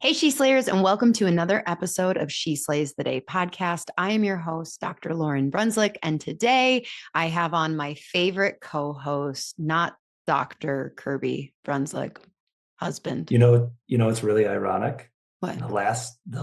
Hey, She Slayers, and welcome to another episode of She Slays the Day podcast. I am your host, Dr. Lauren Brunslick, and today I have on my favorite co-host, not Dr. Kirby Brunslick, husband. It's really ironic. What? The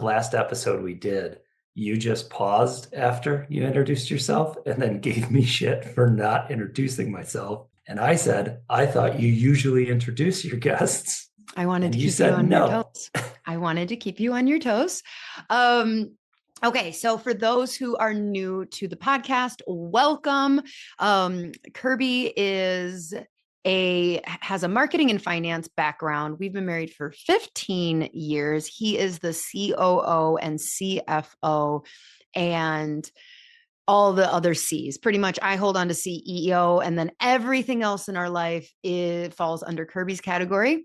last episode we did, you just paused after you introduced yourself and then gave me shit for not introducing myself. And I said, I thought you usually introduce your guests. I wanted And to you keep you said on your no. toes. I wanted to keep you on your toes. Okay, so for those who are new to the podcast, welcome. Kirby has a marketing and finance background. We've been married for 15 years. He is the COO and CFO and all the other C's. Pretty much I hold on to CEO, and then everything else in our life falls under Kirby's category.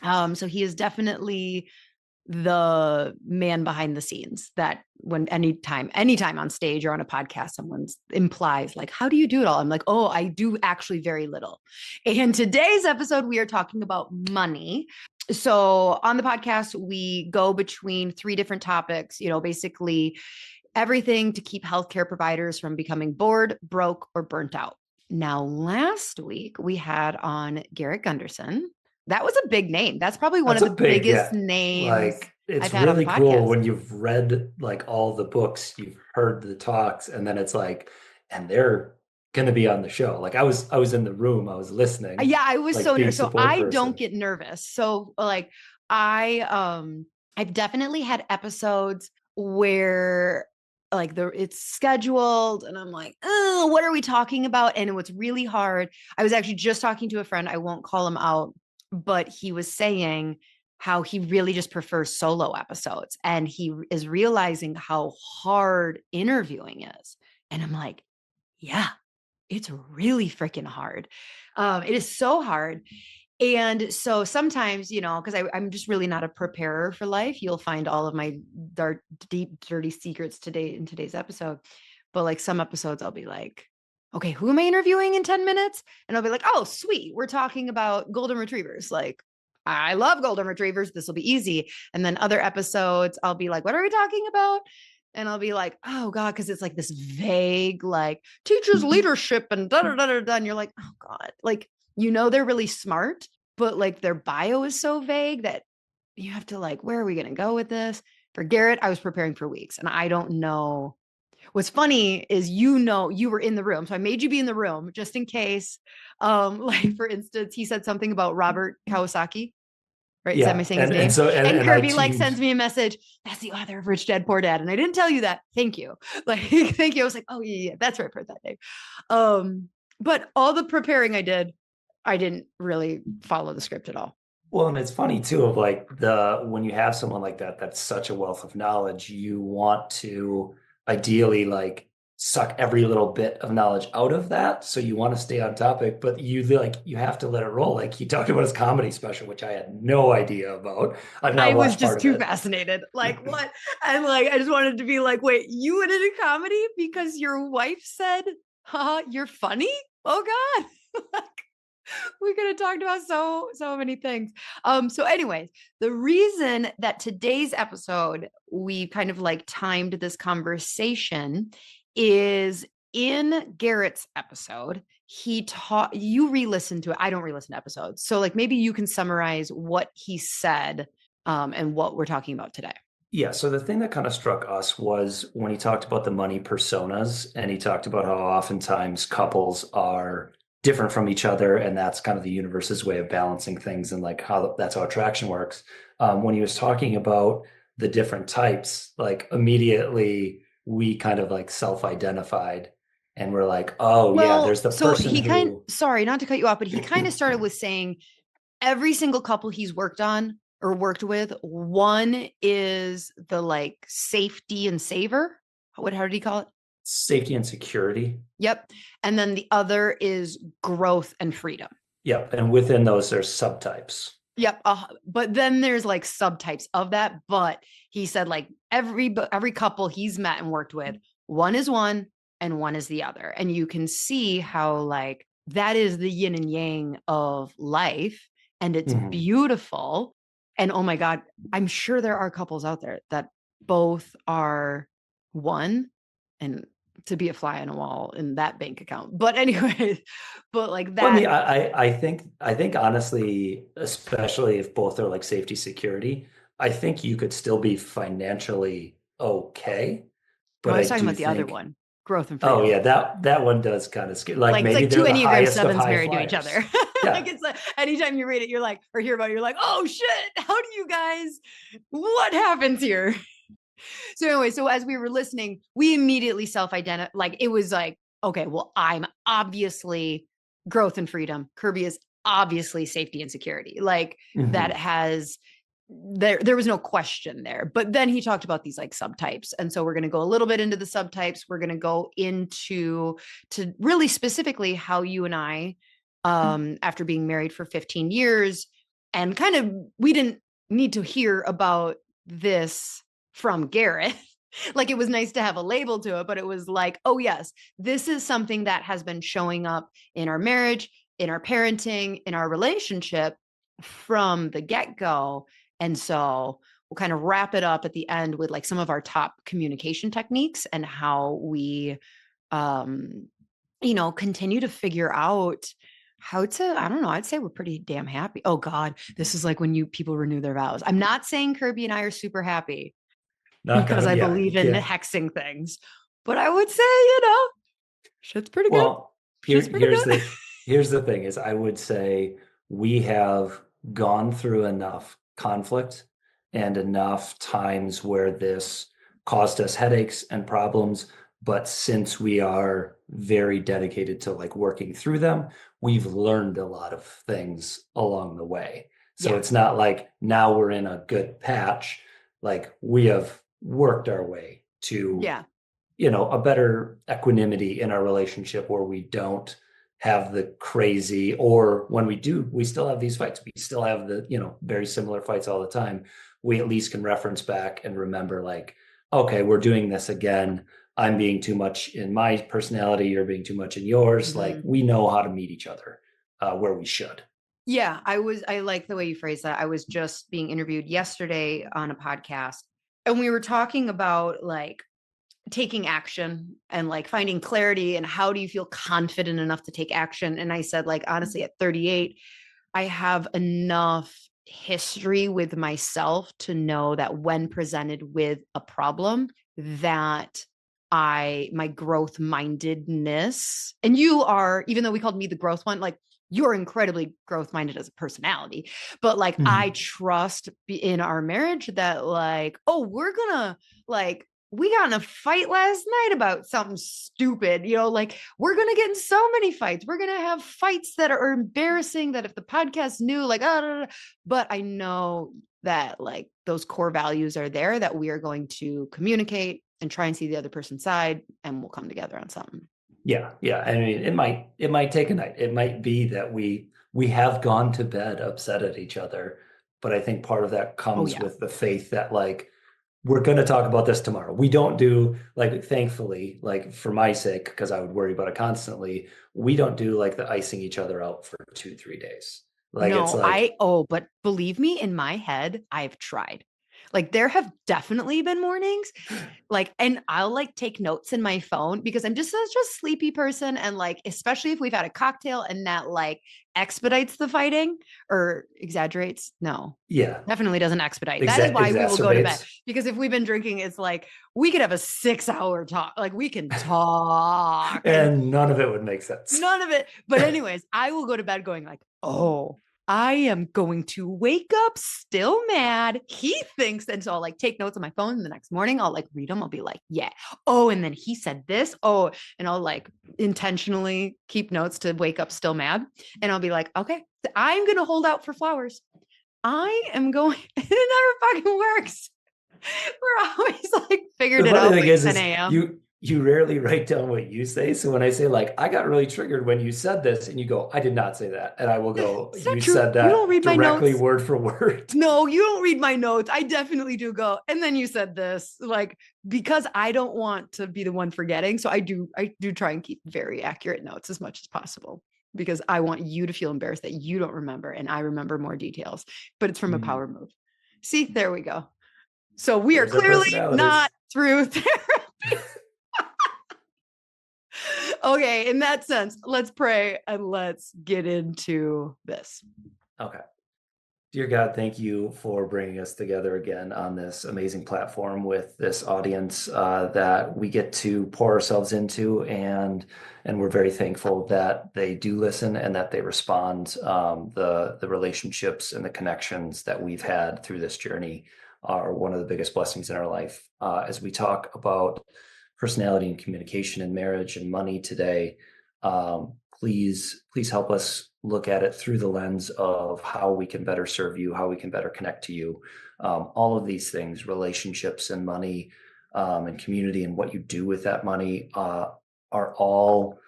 So he is definitely the man behind the scenes that when anytime on stage or on a podcast, someone implies like, how do you do it all? I'm like, oh, I do actually very little. And today's episode, we are talking about money. So on the podcast, we go between three different topics, basically everything to keep healthcare providers from becoming bored, broke, or burnt out. Now, last week we had on Garrett Gunderson. That was a big name. That's probably one That's of a the big, biggest yeah. names Like, it's I've had on the really cool podcast. when you've read like all the books, you've heard the talks, and then it's like, and they're gonna be on the show. Like I was in the room, I was listening, Yeah, I was like so being nervous. So support I don't person. get nervous. So like I've definitely had episodes where like it's scheduled and I'm like, oh, what are we talking about? And what's really hard. I was actually just talking to a friend, I won't call him out, but he was saying how he really just prefers solo episodes and he is realizing how hard interviewing is. And I'm like, yeah, it's really freaking hard. It is so hard. And so sometimes, because I'm just really not a preparer for life, you'll find all of my dark, deep, dirty secrets today in today's episode. But like some episodes, I'll be like, okay, who am I interviewing in 10 minutes? And I'll be like, oh, sweet. We're talking about golden retrievers. Like, I love golden retrievers. This will be easy. And then other episodes, I'll be like, what are we talking about? And I'll be like, oh God, because it's like this vague, like teachers leadership and da da da da da. And you're like, oh God, like, they're really smart, but like their bio is so vague that you have to like, where are we going to go with this? For Garrett, I was preparing for weeks and I don't know. What's funny is, you were in the room. So I made you be in the room just in case. Like for instance, he said something about Robert Kawasaki. Right. Is that Yeah. my saying his And name? so and, And and I Kirby like teamed. sends me a message. That's the author of Rich Dad Poor Dad. And I didn't tell you that. Thank you. Like, thank you. I was like, oh yeah, that's right. I've heard that name. But all the preparing I did, I didn't really follow the script at all. Well, and it's funny too, of like the when you have someone like that, that's such a wealth of knowledge, you want to ideally like suck every little bit of knowledge out of that. So you want to stay on topic, but you have to let it roll. Like he talked about his comedy special, which I had no idea about. I've I not was watched part just of too it. fascinated. Like, what? And like, I just wanted to be like, wait, you went into comedy because your wife said, haha, you're funny? Oh God. Like, we could have talked about so many things. So anyways, the reason that today's episode we kind of like timed this conversation is in Garrett's episode, he taught you re-listen to it. I don't re-listen to episodes. So like maybe you can summarize what he said and what we're talking about today. Yeah, so the thing that kind of struck us was when he talked about the money personas and he talked about how oftentimes couples are different from each other and that's kind of the universe's way of balancing things and like how that's how attraction works. When he was talking about the different types, like immediately we kind of like self-identified and we're like, oh yeah, Well, there's the so person he kind who sorry, not to cut you off, but he kind of started with saying every single couple he's worked on or worked with, one is the like safety and saver. How did he call it? safety and security. Yep. And then the other is growth and freedom. Yep. And within those, there's subtypes. Yep. But then there's like subtypes of that. But he said like every couple he's met and worked with, one is one and one is the other. And you can see how like that is the yin and yang of life. And it's Mhm. beautiful. And oh my God, I'm sure there are couples out there that both are one and to be a fly on a wall in that bank account. But anyway, but like Well, I that, mean, I think honestly, especially if both are like safety security, I think you could still be financially okay. no, But I I was talking do about the other think, one, growth and oh freedom. yeah, that one does kind of scare. Like Like it's maybe like two they're the Enneagram highest of sevens high married to each other. flyers. Like Yeah. it's like anytime you read it, you're like, or hear about it, you're like, oh shit, how do you guys, what happens here? So anyway, so as we were listening, we immediately self-identified. Like it was like, okay, well, I'm obviously growth and freedom. Kirby is obviously safety and security. Like that Hmm. has there was no question there. But then he talked about these like subtypes. And so we're going to go a little bit into the subtypes. We're going to go into to really specifically how you and I, after being married for 15 years, and kind of we didn't need to hear about this from Garrett. Like it was nice to have a label to it, but it was like, oh, yes, this is something that has been showing up in our marriage, in our parenting, in our relationship from the get go. And so we'll kind of wrap it up at the end with like some of our top communication techniques and how we, um, continue to figure out how to, I don't know, I'd say we're pretty damn happy. Oh God, this is like when people renew their vows. I'm not saying Kirby and I are super happy Not because gonna, I yeah, you believe in can't. hexing things. But I would say, shit's pretty good. Well, Shit's pretty good. here's the thing is I would say we have gone through enough conflict and enough times where this caused us headaches and problems. But since we are very dedicated to like working through them, we've learned a lot of things along the way. So Yeah. it's not like now we're in a good patch. Like we have worked our way to Yeah. a better equanimity in our relationship where we don't have the crazy, or when we do, we still have these fights. We still have the, very similar fights all the time. We at least can reference back and remember, like, okay, we're doing this again. I'm being too much in my personality. You're being too much in yours. Like, Mhm. we know how to meet each other where we should. Yeah. I like the way you phrase that. I was just being interviewed yesterday on a podcast, and we were talking about like taking action and like finding clarity and how do you feel confident enough to take action. And I said, like, honestly, at 38, I have enough history with myself to know that when presented with a problem, that my growth mindedness, and you are, even though we called me the growth one, like you're incredibly growth minded as a personality, but like I Mhm. trust in our marriage that like, oh, we're gonna like, we got in a fight last night about something stupid, like we're going to get in so many fights. We're going to have fights that are embarrassing that if the podcast knew, like, oh, but I know that like those core values are there, that we are going to communicate and try and see the other person's side, and we'll come together on something. Yeah, yeah. I mean, it might take a night. It might be that we have gone to bed upset at each other, but I think part of that Oh, comes yeah. with the faith that like we're going to talk about this tomorrow. We don't do like, thankfully, like for my sake, because I would worry about it constantly, we don't do like the icing each other out for 2, 3 days. Like it's No, like, but believe me, in my head, I've tried. Like there have definitely been mornings like, and I'll like take notes in my phone because I'm just such a sleepy person. And like, especially if we've had a cocktail and that like expedites the fighting or exaggerates. No, yeah, definitely doesn't expedite. That is why we will go to bed. exacerbates. Because if we've been drinking, it's like we could have a 6 hour talk. Like we can talk and And none of it would make sense. none of it. But anyways, I will go to bed going like, oh, I am going to wake up still mad. He thinks, and so I'll like take notes on my phone. And the next morning, I'll like read them. I'll be like, yeah. Oh, and then he said this. Oh, and I'll like intentionally keep notes to wake up still mad. And I'll be like, okay, I'm going to hold out for flowers. I am going, it never fucking works. We're always like figured The it funny out thing by is, 10 is a.m. you rarely write down what you say. So when I say like, I got really triggered when you said this, and you go, I did not say that. And I will go, It's not you true. said You don't that read my directly notes. word for word. No, you don't read my notes. I definitely do go. And then you said this, like, because I don't want to be the one forgetting. So I do try and keep very accurate notes as much as possible because I want you to feel embarrassed that you don't remember and I remember more details. But it's from a Mm. power move. See, there we go. So we are There's our clearly not personalities. through therapy. Okay, in that sense, let's pray and let's get into this. Okay. Dear God, thank you for bringing us together again on this amazing platform with this audience that we get to pour ourselves into, and we're very thankful that they do listen and that they respond. The relationships and the connections that we've had through this journey are one of the biggest blessings in our life. As we talk about personality and communication and marriage and money today, please help us look at it through the lens of how we can better serve you, how we can better connect to you. All of these things, relationships and money, and community and what you do with that money, are all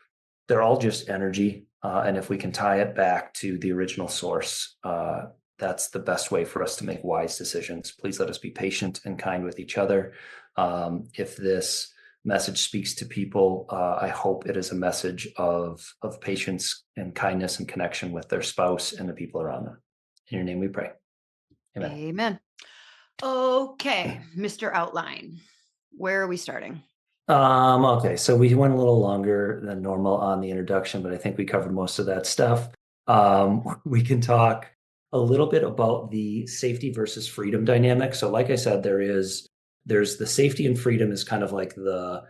they're all just energy. And if we can tie it back to the original source, that's the best way for us to make wise decisions. Please let us be patient and kind with each other. If this message speaks to people, I hope it is a message of patience and kindness and connection with their spouse and the people around them. In your name we pray. Amen. Amen. Okay, Mr. Outline, where are we starting? Okay, so we went a little longer than normal on the introduction, but I think we covered most of that stuff. We can talk a little bit about the safety versus freedom dynamic. So, like I said, there's the safety and freedom is kind of like the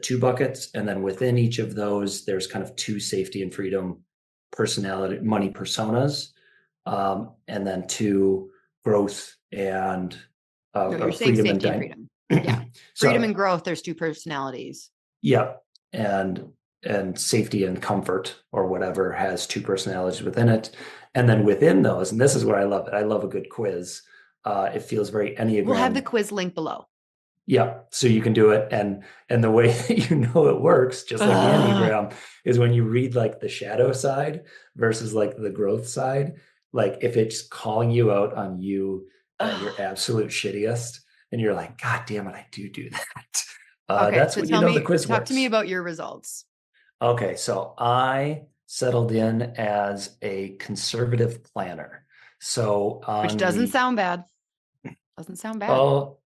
two buckets, and then within each of those, there's kind of two safety and freedom personality money personas, and then two growth and No, you're saying freedom safety and freedom. Yeah. Freedom Sorry. and growth, there's two personalities. Yeah, and safety and comfort or whatever has two personalities within it. And then within those, and this is where I love it. I love a good quiz. It feels very We'll have the Enneagram. quiz link below. Yeah, so you can do it, and the way that you know it works, just like the Ugh. Enneagram, is when you read like the shadow side versus like the growth side. Like if it's calling you out on you at your Ugh. absolute shittiest, and you're like, God damn it, I do that. Okay, That's so when you know the quiz talk to me works. about your results, Okay, so I settled in as a conservative planner. So which on doesn't the sound bad. Doesn't sound bad. oh,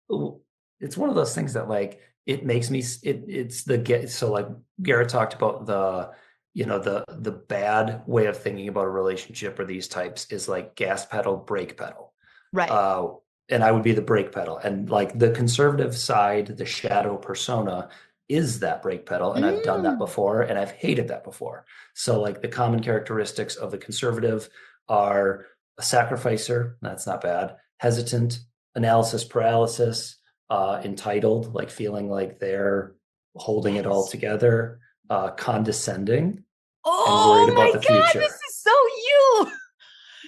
it's one of those things that like it makes me it's the get so like Garrett talked about the bad way of thinking about a relationship or these types is like gas pedal, brake pedal. Right. Uh, and I would be the brake pedal. And like the conservative side, the shadow persona is that brake pedal. And I've done that Mm. before and I've hated that before. So like the common characteristics of the conservative are a sacrificer, that's not bad, hesitant, analysis paralysis, entitled, like feeling like they're holding it all Yes. together, condescending, and worried Oh about my the God, this future. is so you.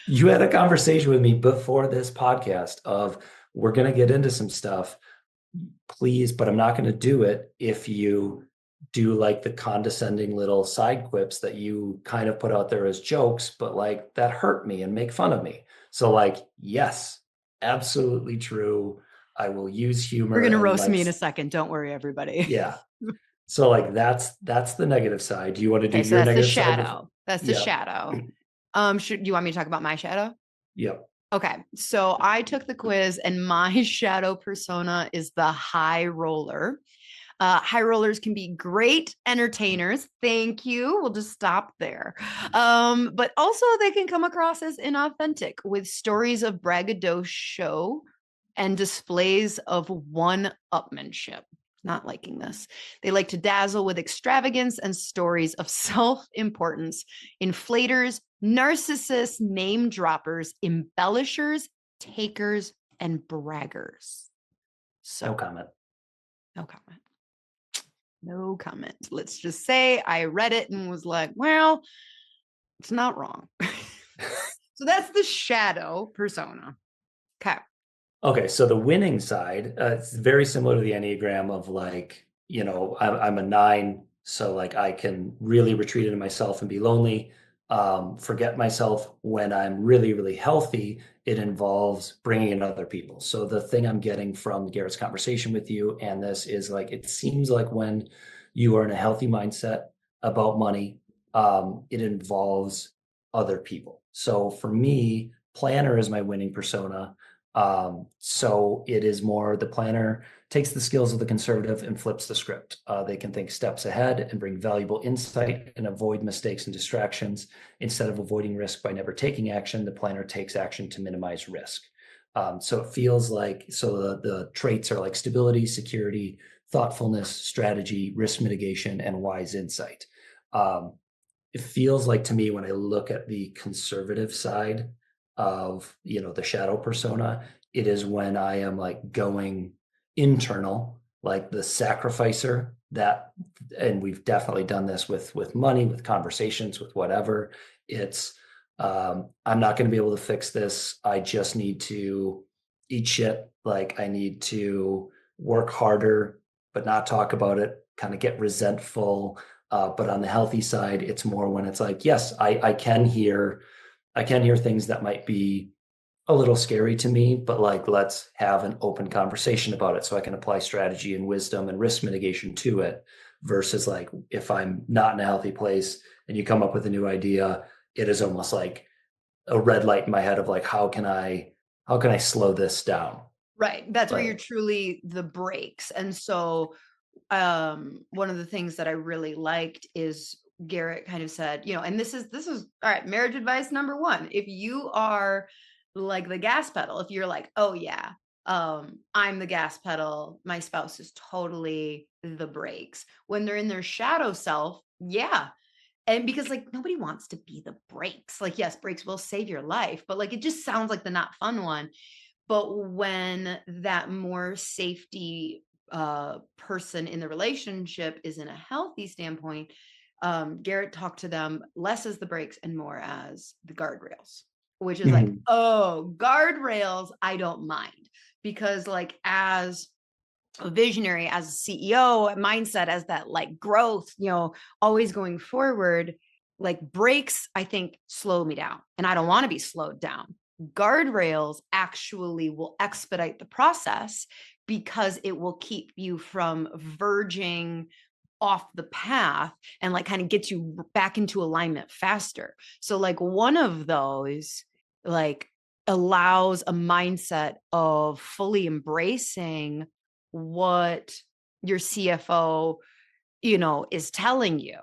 You had a conversation with me before this podcast of we're going to get into some stuff, please, but I'm not going to do it if you do like the condescending little side quips that you kind of put out there as jokes, but like that hurt me and make fun of me. So like, yes, absolutely true. I will use We're humor going to and roast like, me in a second. Don't worry, everybody. yeah. So like that's the negative side. Do you want to do Okay, so your that's the negative side before? shadow. That's the Yeah. shadow. Should do you want me to talk about my shadow? Yep. Okay, so I took the quiz, and my shadow persona is the high roller. High rollers can be great entertainers. Thank you. We'll just stop there. But also, they can come across as inauthentic with stories of braggadocio and displays of one-upmanship. Not liking this. They like to dazzle with extravagance and stories of self importance, inflators, narcissists, name droppers, embellishers, takers, and braggers. No So, comment. no comment. No comment. Let's just say I read it and was like, well, it's not wrong. So that's the shadow persona. Okay. Okay, so the winning side, it's very similar to the Enneagram of like, I'm a nine, so like I can really retreat into myself and be lonely, forget myself. When I'm really, really healthy, it involves bringing in other people. So the thing I'm getting from Garrett's conversation with you and this is like, it seems like when you are in a healthy mindset about money, it involves other people. So for me, planner is my winning persona. So it is more the planner takes the skills of the conservative and flips the script. They can think steps ahead and bring valuable insight and avoid mistakes and distractions. Instead of avoiding risk by never taking action, the planner takes action to minimize risk. So it feels like, so the traits are like stability, security, thoughtfulness, strategy, risk mitigation, and wise insight. Um, it feels like to me when I look at the conservative side of, the shadow persona, it is when I am like going internal, like the sacrificer that, and we've definitely done this with money, with conversations, with whatever. It's I'm not going to be able to fix this. I just need to eat shit. Like I need to work harder, but not talk about it, kind of get resentful. But on the healthy side, it's more when it's like, yes, I can hear things that might be a little scary to me, but like, let's have an open conversation about it so I can apply strategy and wisdom and risk mitigation to it. Versus like, if I'm not in a healthy place and you come up with a new idea, it is almost like a red light in my head of like, how can I slow this down? Right. That's where you're Like, truly the breaks. And so one of the things that I really liked is Garrett kind of said, and this is all right, marriage advice number 1. If you are like the gas pedal, if you're like, "Oh yeah, I'm the gas pedal, my spouse is totally the brakes." When they're in their shadow self, yeah. And because like nobody wants to be the brakes. Like yes, brakes will save your life, but like it just sounds like the not fun one. But when that more safety person in the relationship is in a healthy standpoint, Garrett talked to them less as the brakes and more as the guardrails, which is like, mhm, oh, guardrails, I don't mind. Because, like, as a visionary, as a CEO mindset, as that like growth, always going forward, like breaks, I think slow me down and I don't want to be slowed down. Guardrails actually will expedite the process because it will keep you from verging off the path and like kind of get you back into alignment faster. So like one of those like allows a mindset of fully embracing what your CFO, is telling you.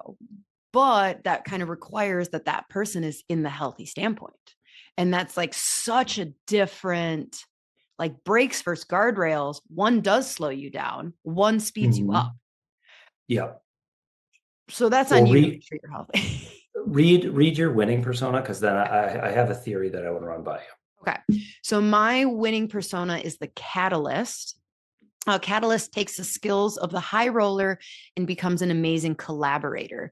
But that kind of requires that that person is in the healthy standpoint. And that's like such a different, like breaks versus guardrails. One does slow you down, one speeds you up. mhm. Yeah. So that's on Well, you to make sure you're healthy. read your winning persona because then I have a theory that I want to run by you. Okay. So my winning persona is the catalyst. Catalyst takes the skills of the high roller and becomes an amazing collaborator.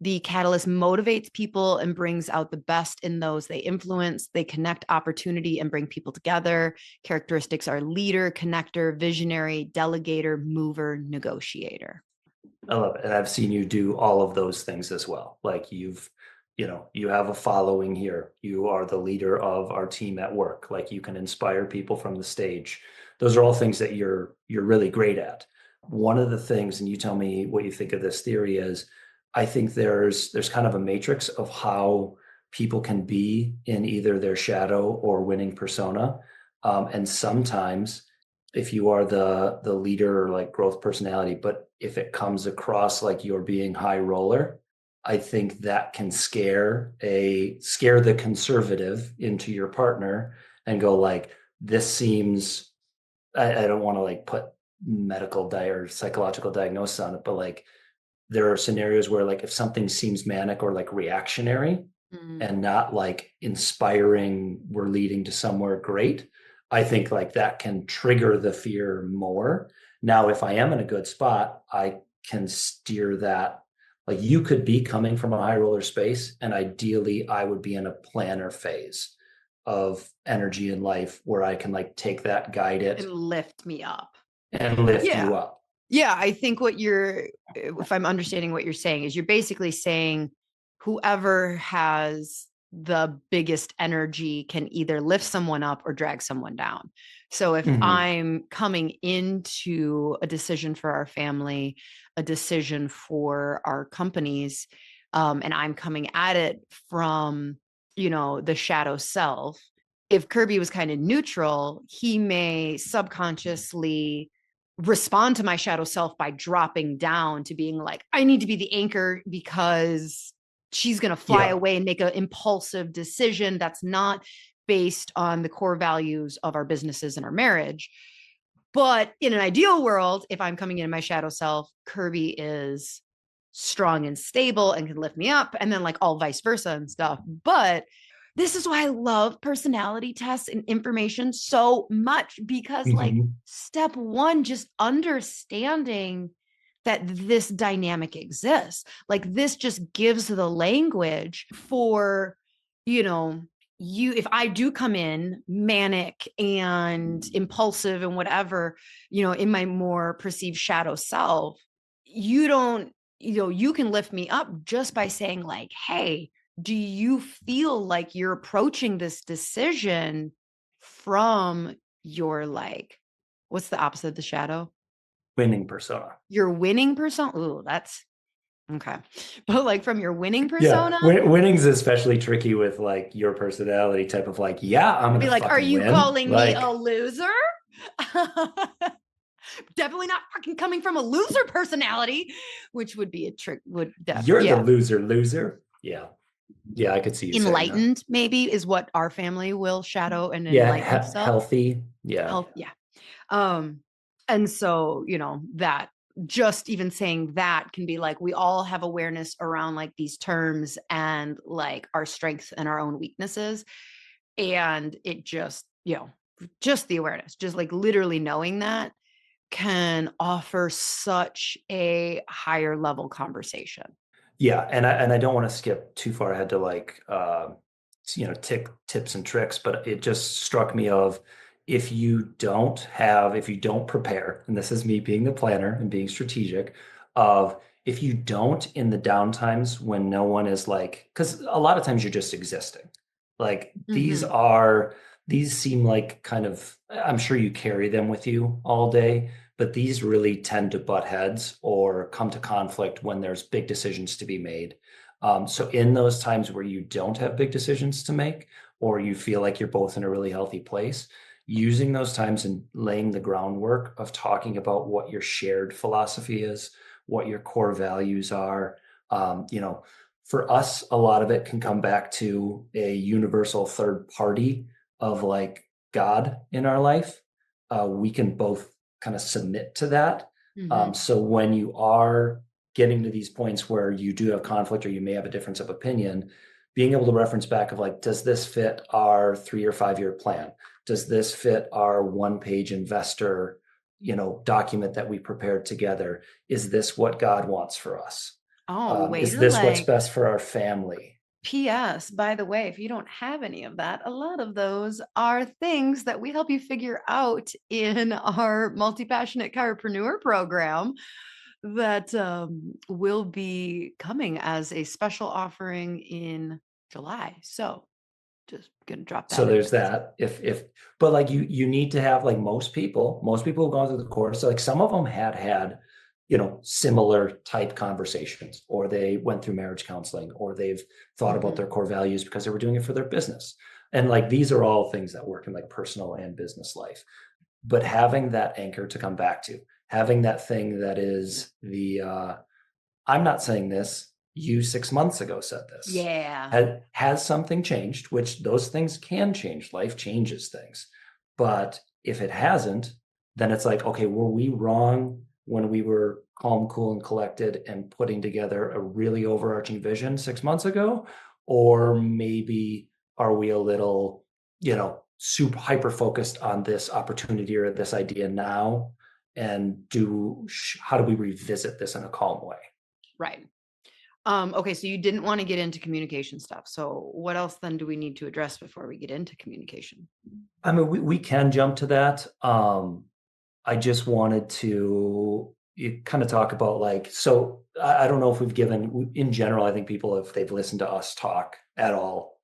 The catalyst motivates people and brings out the best in those they influence. They connect opportunity and bring people together. Characteristics are leader, connector, visionary, delegator, mover, negotiator. I love it. And I've seen you do all of those things as well. Like you have a following here. You are the leader of our team at work. Like you can inspire people from the stage. Those are all things that you're really great at. One of the things, and you tell me what you think of this theory is, I think there's kind of a matrix of how people can be in either their shadow or winning persona. And sometimes if you are the leader or like growth personality, but if it comes across like you're being high roller, I think that can scare the conservative into your partner and go like, this seems, I don't want to like put medical or psychological diagnosis on it, but like there are scenarios where like if something seems manic or like reactionary Mm. and not like inspiring, we're leading to somewhere great, I think like that can trigger the fear more. Now if I am in a good spot, I can steer that. Like you could be coming from a high roller space and ideally I would be in a planner phase of energy in life where I can like take that, guide And it, lift me up. and lift Yeah. you up. Yeah, I think if I'm understanding what you're saying, is you're basically saying whoever has the biggest energy can either lift someone up or drag someone down. So if Mhm. I'm coming into a decision for our family, a decision for our companies, and I'm coming at it from, the shadow self, if Kirby was kind of neutral, he may subconsciously respond to my shadow self by dropping down to being like, I need to be the anchor because she's going to fly Yeah. away and make an impulsive decision that's not based on the core values of our businesses and our marriage. But in an ideal world, if I'm coming in my shadow self, Kirby is strong and stable and can lift me up, and then like all vice versa and stuff. But this is why I love personality tests and information so much, because like Mhm. step one, just understanding that this dynamic exists. Like this just gives the language for, you know, you, if I do come in manic and impulsive and whatever, in my more perceived shadow self, you don't, you can lift me up just by saying like, hey, do you feel like you're approaching this decision from your like, what's the opposite of the shadow? Winning persona. Your winning persona. Ooh, that's okay. But like from your winning Yeah, persona, winning's especially tricky with like your personality type of like, yeah, I'm to gonna be like, are fucking you win. calling me a Like, loser? Definitely not fucking coming from a loser personality, which would be a trick. you're the Yeah. loser. Yeah. Yeah, I could see you saying that. Enlightened, maybe, is what our family will shadow an Yeah, enlightened self. healthy. Yeah. Health, yeah. Um, and so, that just even saying that can be like, we all have awareness around like these terms and like our strengths and our own weaknesses. And it just, just the awareness, just like literally knowing that can offer such a higher level conversation. Yeah, and I don't want to skip too far ahead to like tips and tricks, but it just struck me of if you don't prepare, and this is me being the planner and being strategic, of if you don't in the downtimes when no one is like, because a lot of times you're just existing. Like Mm-hmm. these seem like kind of, I'm sure you carry them with you all day, but these really tend to butt heads or come to conflict when there's big decisions to be made. So in those times where you don't have big decisions to make, or you feel like you're both in a really healthy place, using those times and laying the groundwork of talking about what your shared philosophy is, what your core values are. For us, a lot of it can come back to a universal third party of like God in our life. We can both kind of submit to that. Mm-hmm. So when you are getting to these points where you do have conflict or you may have a difference of opinion, being able to reference back of like, does this fit our 3 or 5 year plan? Does this fit our 1 page investor, document that we prepared together? Is this what God wants for us? Oh, way Is to this what's like best for our family? PS, by the way, if you don't have any of that, a lot of those are things that we help you figure out in our multi passionate chiropreneur program that will be coming as a special offering in July. So just gonna drop So that in there's there. that. But like you need to have like most people who've gone through the course, like some of them had, similar type conversations, or they went through marriage counseling, or they've thought about Mm-hmm. their core values because they were doing it for their business. And like these are all things that work in like personal and business life. But having that anchor to come back to, having that thing that is I'm not saying this. You 6 months ago said this. Yeah. Has something changed? Which those things can change. Life changes things. But if it hasn't, then it's like, okay, were we wrong when we were calm, cool, and collected and putting together a really overarching vision 6 months ago? Or maybe are we a little, super hyper focused on this opportunity or this idea now? And how do we revisit this in a calm way? Right. Okay, so you didn't want to get into communication stuff. So what else then do we need to address before we get into communication? I mean, we can jump to that. I just wanted to kind of talk about like, so I don't know if we've given, in general, I think people, if they've listened to us talk at all,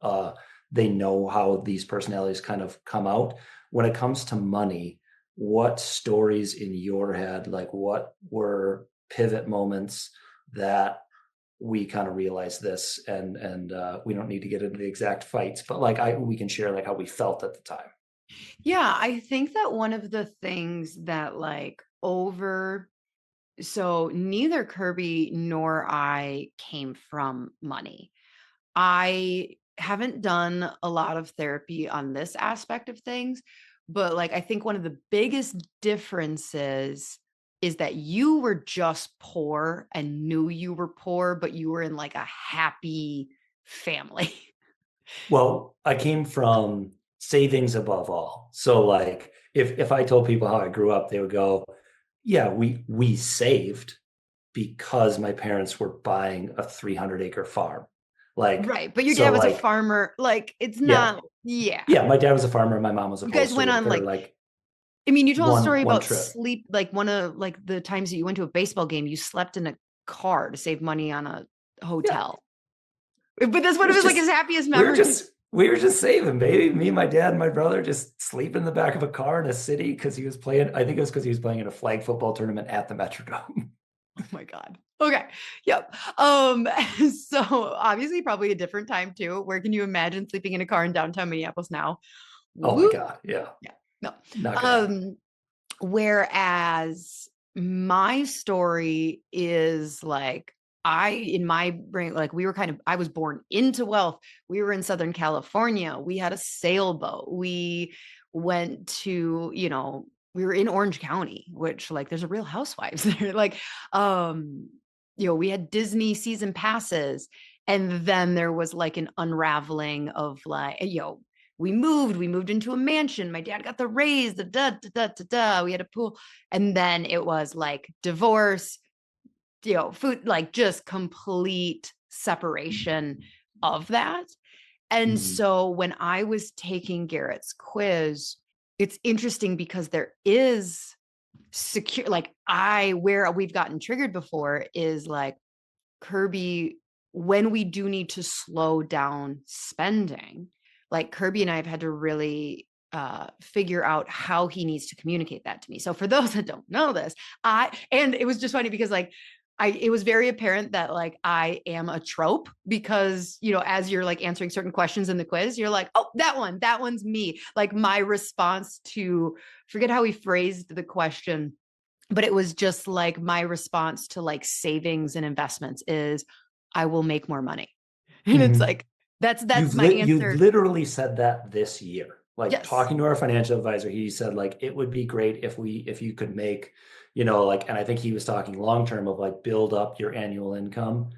they know how these personalities kind of come out. When it comes to money, what stories in your head, like what were pivot moments that we kind of realized this, and we don't need to get into the exact fights, but like we can share like how we felt at the time. Yeah, I think that one of the things that like over so neither Kirby nor I came from money. I haven't done a lot of therapy on this aspect of things, but like I think one of the biggest differences is that you were just poor and knew you were poor, but you were in like a happy family. Well, I came from savings above all. So like if I told people how I grew up, they would go, yeah, we saved because my parents were buying a 300-acre farm. Like, Right. But your dad so was a like, farmer. Like it's yeah, not, yeah. yeah, my dad was a farmer, my mom was a You guys postal went on worker, like, like I mean, you told a story one about trip. sleep, like one of like the times that you went to a baseball game, you slept in a car to save money on a Yeah, hotel. But that's it one of was his like his just happiest memories. we were just saving, baby. Me, my dad, and my brother just sleep in the back of a car in a city because he was playing. I think it was because he was playing in a flag football tournament at the Metrodome. Oh my God. Okay. Yep. So obviously probably a different time too. Where can you imagine sleeping in a car in downtown Minneapolis now? Oh my Woo. God, yeah, Yeah. No. not gonna happen. Um, Whereas my story is like, in my brain, like we were kind of, I was born into wealth. We were in Southern California. We had a sailboat. We went to, we were in Orange County, which like there's a Real Housewives there. Like, um, we had Disney season passes. And then there was like an unraveling of like, we moved into a mansion. My dad got the raise, the da da da da da. We had a pool. And then it was like divorce, food, like just complete separation of that. And Mhm. so when I was taking Garrett's quiz, it's interesting because there is secure, like where we've gotten triggered before is like Kirby, when we do need to slow down spending, like Kirby and I have had to really figure out how he needs to communicate that to me. So for those that don't know this, and it was just funny because like it was very apparent that like I am a trope because, as you're like answering certain questions in the quiz, you're like, oh, that one's me. Like my response to, forget how he phrased the question, but it was just like my response to like savings and investments is I will make more money. And it's Mhm. like that's my You answer. literally said that this year. Like Yes. talking to our financial advisor, he said like it would be great if you could make, like, and I think he was talking long term of like build up your annual income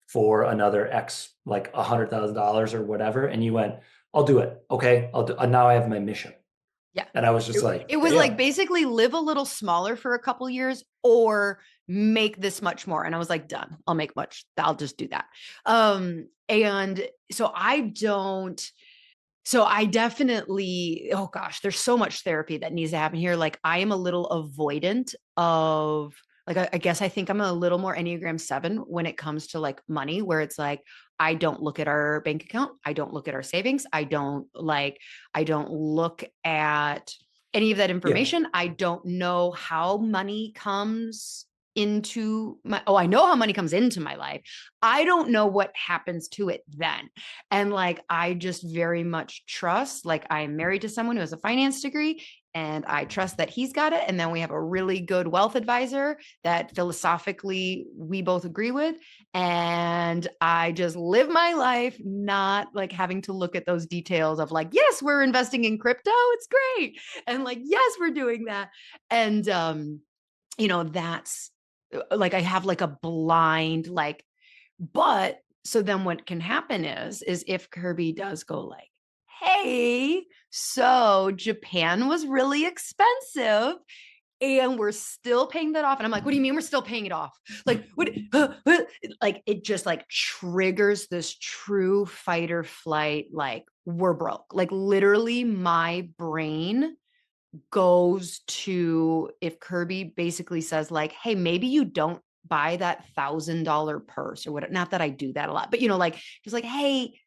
for another X, like $100,000 or whatever. And you went, I'll do it. Okay. I'll do, now I have my mission. Yeah. And I was just It like, was like damn. basically live a little smaller for a couple years or make this much more. And I was like, done. I'll make much. I'll just do that. And so I definitely, oh gosh, there's so much therapy that needs to happen here. Like I am a little avoidant of like, I guess I think I'm a little more Enneagram 7 when it comes to like money, where it's like, I don't look at our bank account. I don't look at our savings. I don't look at any of that Yeah. information. I don't know how money comes I know how money comes into my life. I don't know what happens to it then. And like, I just very much trust, like, I'm married to someone who has a finance degree and I trust that he's got it. And then we have a really good wealth advisor that philosophically we both agree with. And I just live my life, not like having to look at those details of like, yes, we're investing in crypto. It's great. And like, yes, we're doing that. And, that's like, I have like a blind, like, but so then what can happen is if Kirby does go like, hey, so Japan was really expensive and we're still paying that off. And I'm like, what do you mean we're still paying it off? Like, what, like, it just like triggers this true fight or flight. Like, we're broke. Like, literally, my brain goes to if Kirby basically says, like, hey, maybe you don't buy that $1,000 purse or whatever. Not that I do that a lot, but like, he's like, hey,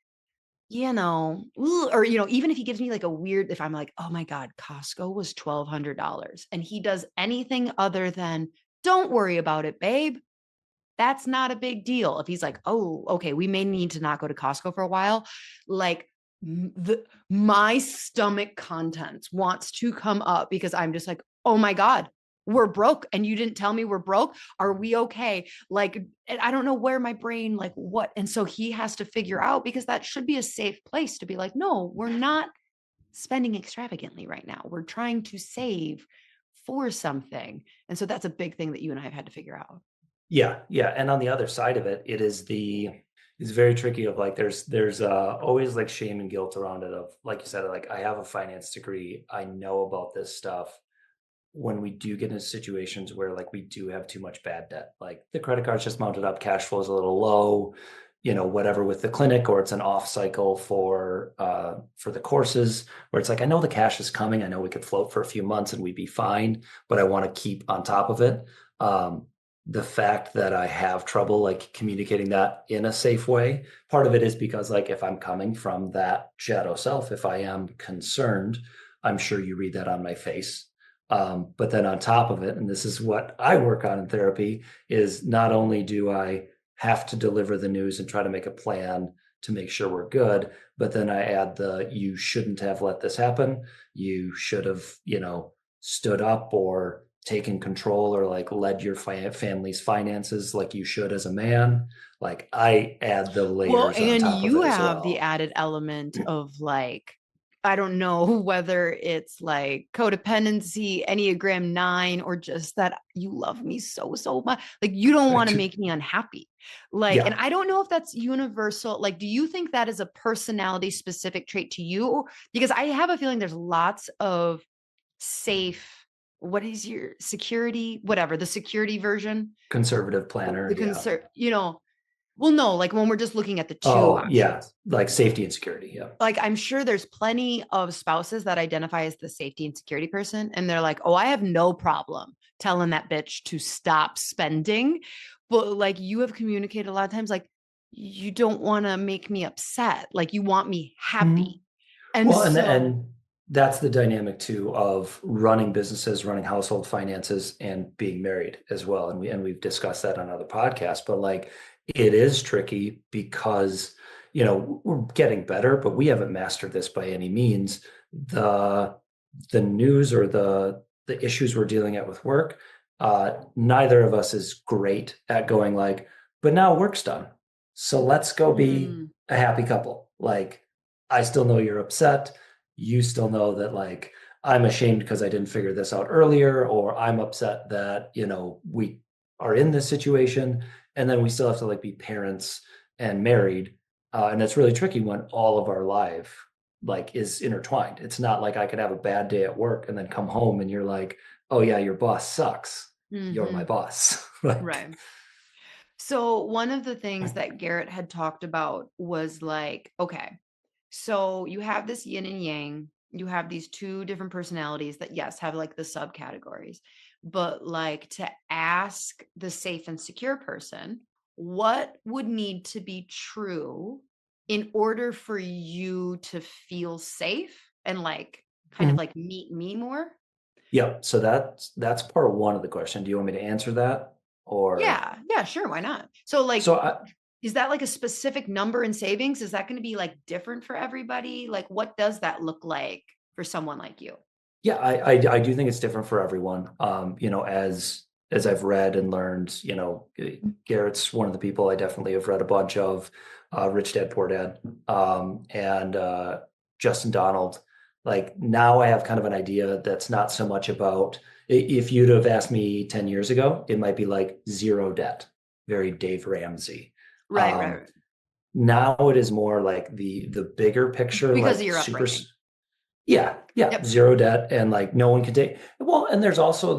or even if he gives me like a weird, if I'm like, oh my God, Costco was $1,200 and he does anything other than, don't worry about it, babe. that's not a big deal. If he's like, oh, okay, we may need to not go to Costco for a while, like my stomach contents wants to come up because I'm just like, oh my God, we're broke and you didn't tell me we're broke. Are we okay? Like, I don't know where my brain, like what. And so he has to figure out, because that should be a safe place to be like, no, we're not spending extravagantly right now. We're trying to save for something. And so that's a big thing that you and I have had to figure out. Yeah, yeah. And on the other side of it, it's very tricky of like there's always like shame and guilt around it of like you said, like I have a finance degree, I know about this stuff. When we do get into situations where like we do have too much bad debt, like the credit card's just mounted up, cash flow is a little low, whatever with the clinic, or it's an off cycle for the courses where it's like, I know the cash is coming. I know we could float for a few months and we'd be fine, but I want to keep on top of it. The fact that I have trouble like communicating that in a safe way, part of it is because like if I'm coming from that shadow self, if I am concerned, I'm sure you read that on my face. But then on top of it, and this is what I work on in therapy, is not only do I have to deliver the news and try to make a plan to make sure we're good, but then I add you shouldn't have let this happen. You should have, stood up or taken control or like led your family's finances like you should as a man. Like I add the Well, layers on and top of you it as have the well. added element of like, I don't know whether it's like codependency, Enneagram 9, or just that you love me so, so much. Like, you don't want to make me unhappy. Like, and Yeah, I don't know if that's universal. Like, do you think that is a personality specific trait to you? Because I have a feeling there's lots of safe, what is your security, whatever, the security version, conservative planner. the Yeah. concern, well, no, like when we're just looking at the two Oh, yeah. options. Like safety and security. Yeah. Like, I'm sure there's plenty of spouses that identify as the safety and security person. And they're like, oh, I have no problem telling that bitch to stop spending. But like, you have communicated a lot of times, like, you don't want to make me upset. Like, you want me Mhm. happy. And Well, and so, and that's the dynamic too of running businesses, running household finances, and being married as well. And we've discussed that on other podcasts. But like, it is tricky because we're getting better, but we haven't mastered this by any means. The the news or the issues we're dealing at with work, neither of us is great at going like, but now work's done, so let's go be mm, a happy couple. Like, I still know you're upset. You still know that like I'm ashamed because I didn't figure this out earlier, or I'm upset that, we are in this situation. And then we still have to like be parents and married. And it's really tricky when all of our life like is intertwined. It's not like I could have a bad day at work and then come home and you're like, oh yeah, your boss sucks. You're my mhm, boss. Like, right. So, one of the things that Garrett had talked about was like, okay, so you have this yin and yang, you have these two different personalities that, yes, have like the subcategories, but like to ask the safe and secure person, what would need to be true in order for you to feel safe and like kind of mhm. like meet me more? Yeah. So that's part one of the question. Do you want me to answer that? Or Yeah, yeah, sure, why not? So, like, so I, is that like a specific number in savings? Is that gonna be, like, different for everybody? Like, what does that look like for someone like you? Yeah, I do think it's different for everyone. As I've read and learned, Garrett's one of the people I definitely have read a bunch of, Rich Dad Poor Dad, and Justin Donald. Like now I have kind of an idea that's not so much about if you'd have asked me 10 years ago, it might be like zero debt, very Dave Ramsey. Right, right, Um, right. Now it is more like the bigger picture, Because of like your super. upbringing. Yeah, yeah, Yep. zero debt and like no one can take. Well, and there's also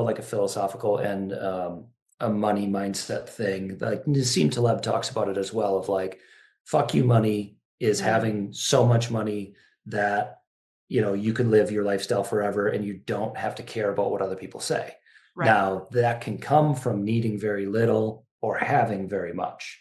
like a philosophical and a money mindset thing. Like Nassim Taleb talks about it as well of like, fuck you money is Mhm. having so much money that you can live your lifestyle forever and you don't have to care about what other people say. Right. Now, that can come from needing very little or having very much.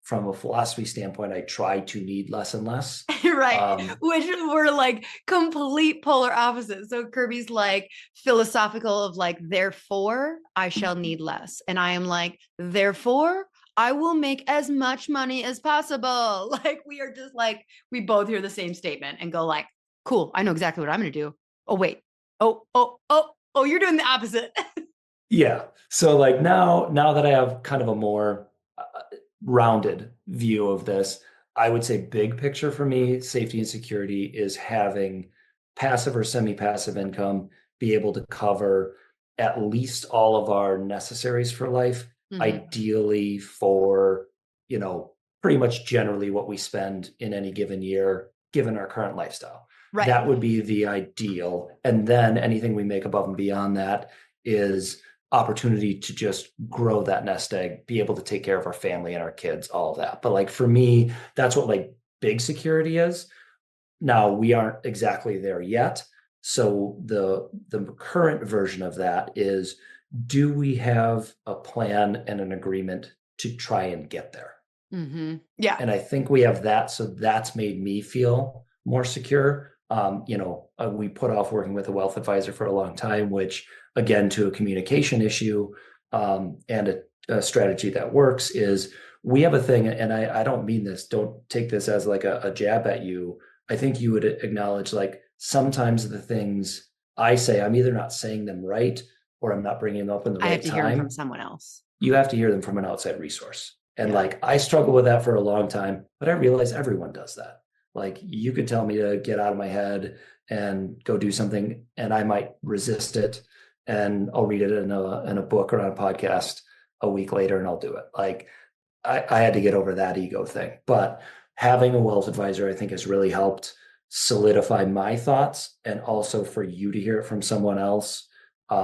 from a philosophy standpoint, I try to need less and less. Right. Um, Which were like complete polar opposites. So Kirby's like philosophical of like, therefore I shall need less. And I am like, therefore I will make as much money as possible. Like we are just like, we both hear the same statement and go like, cool, I know exactly what I'm going to do. Oh, wait. Oh, you're doing the opposite. yeah. So like now that I have kind of a more rounded view of this, I would say big picture for me, safety and security is having passive or semi-passive income be able to cover at least all of our necessaries for life, Mm-hmm. ideally for, you know, pretty much generally what we spend in any given year, given our current lifestyle. Right. That would be the ideal. And then anything we make above and beyond that is opportunity to just grow that nest egg, be able to take care of our family and our kids, all of that. But like for me, that's what like big security is. Now we aren't exactly there yet. So the current version of that is, do we have a plan and an agreement to try and get there? Mm-hmm. Yeah. And I think we have that. So that's made me feel more secure. We put off working with a wealth advisor for a long time, which again, to a communication issue and a strategy that works is we have a thing, and I don't mean this, don't take this as like a jab at you. I think you would acknowledge like sometimes the things I say, I'm either not saying them right or I'm not bringing them up in the I have right to hear them from time. someone else. You have to hear them from an outside resource. And Yeah. like I struggle with that for a long time, but I realize everyone does that. Like you could tell me to get out of my head and go do something, and I might resist it, and I'll read it in a book or on a podcast a week later, and I'll do it. Like I had to get over that ego thing. But having a wealth advisor, I think, has really helped solidify my thoughts and also for you to hear it from someone else.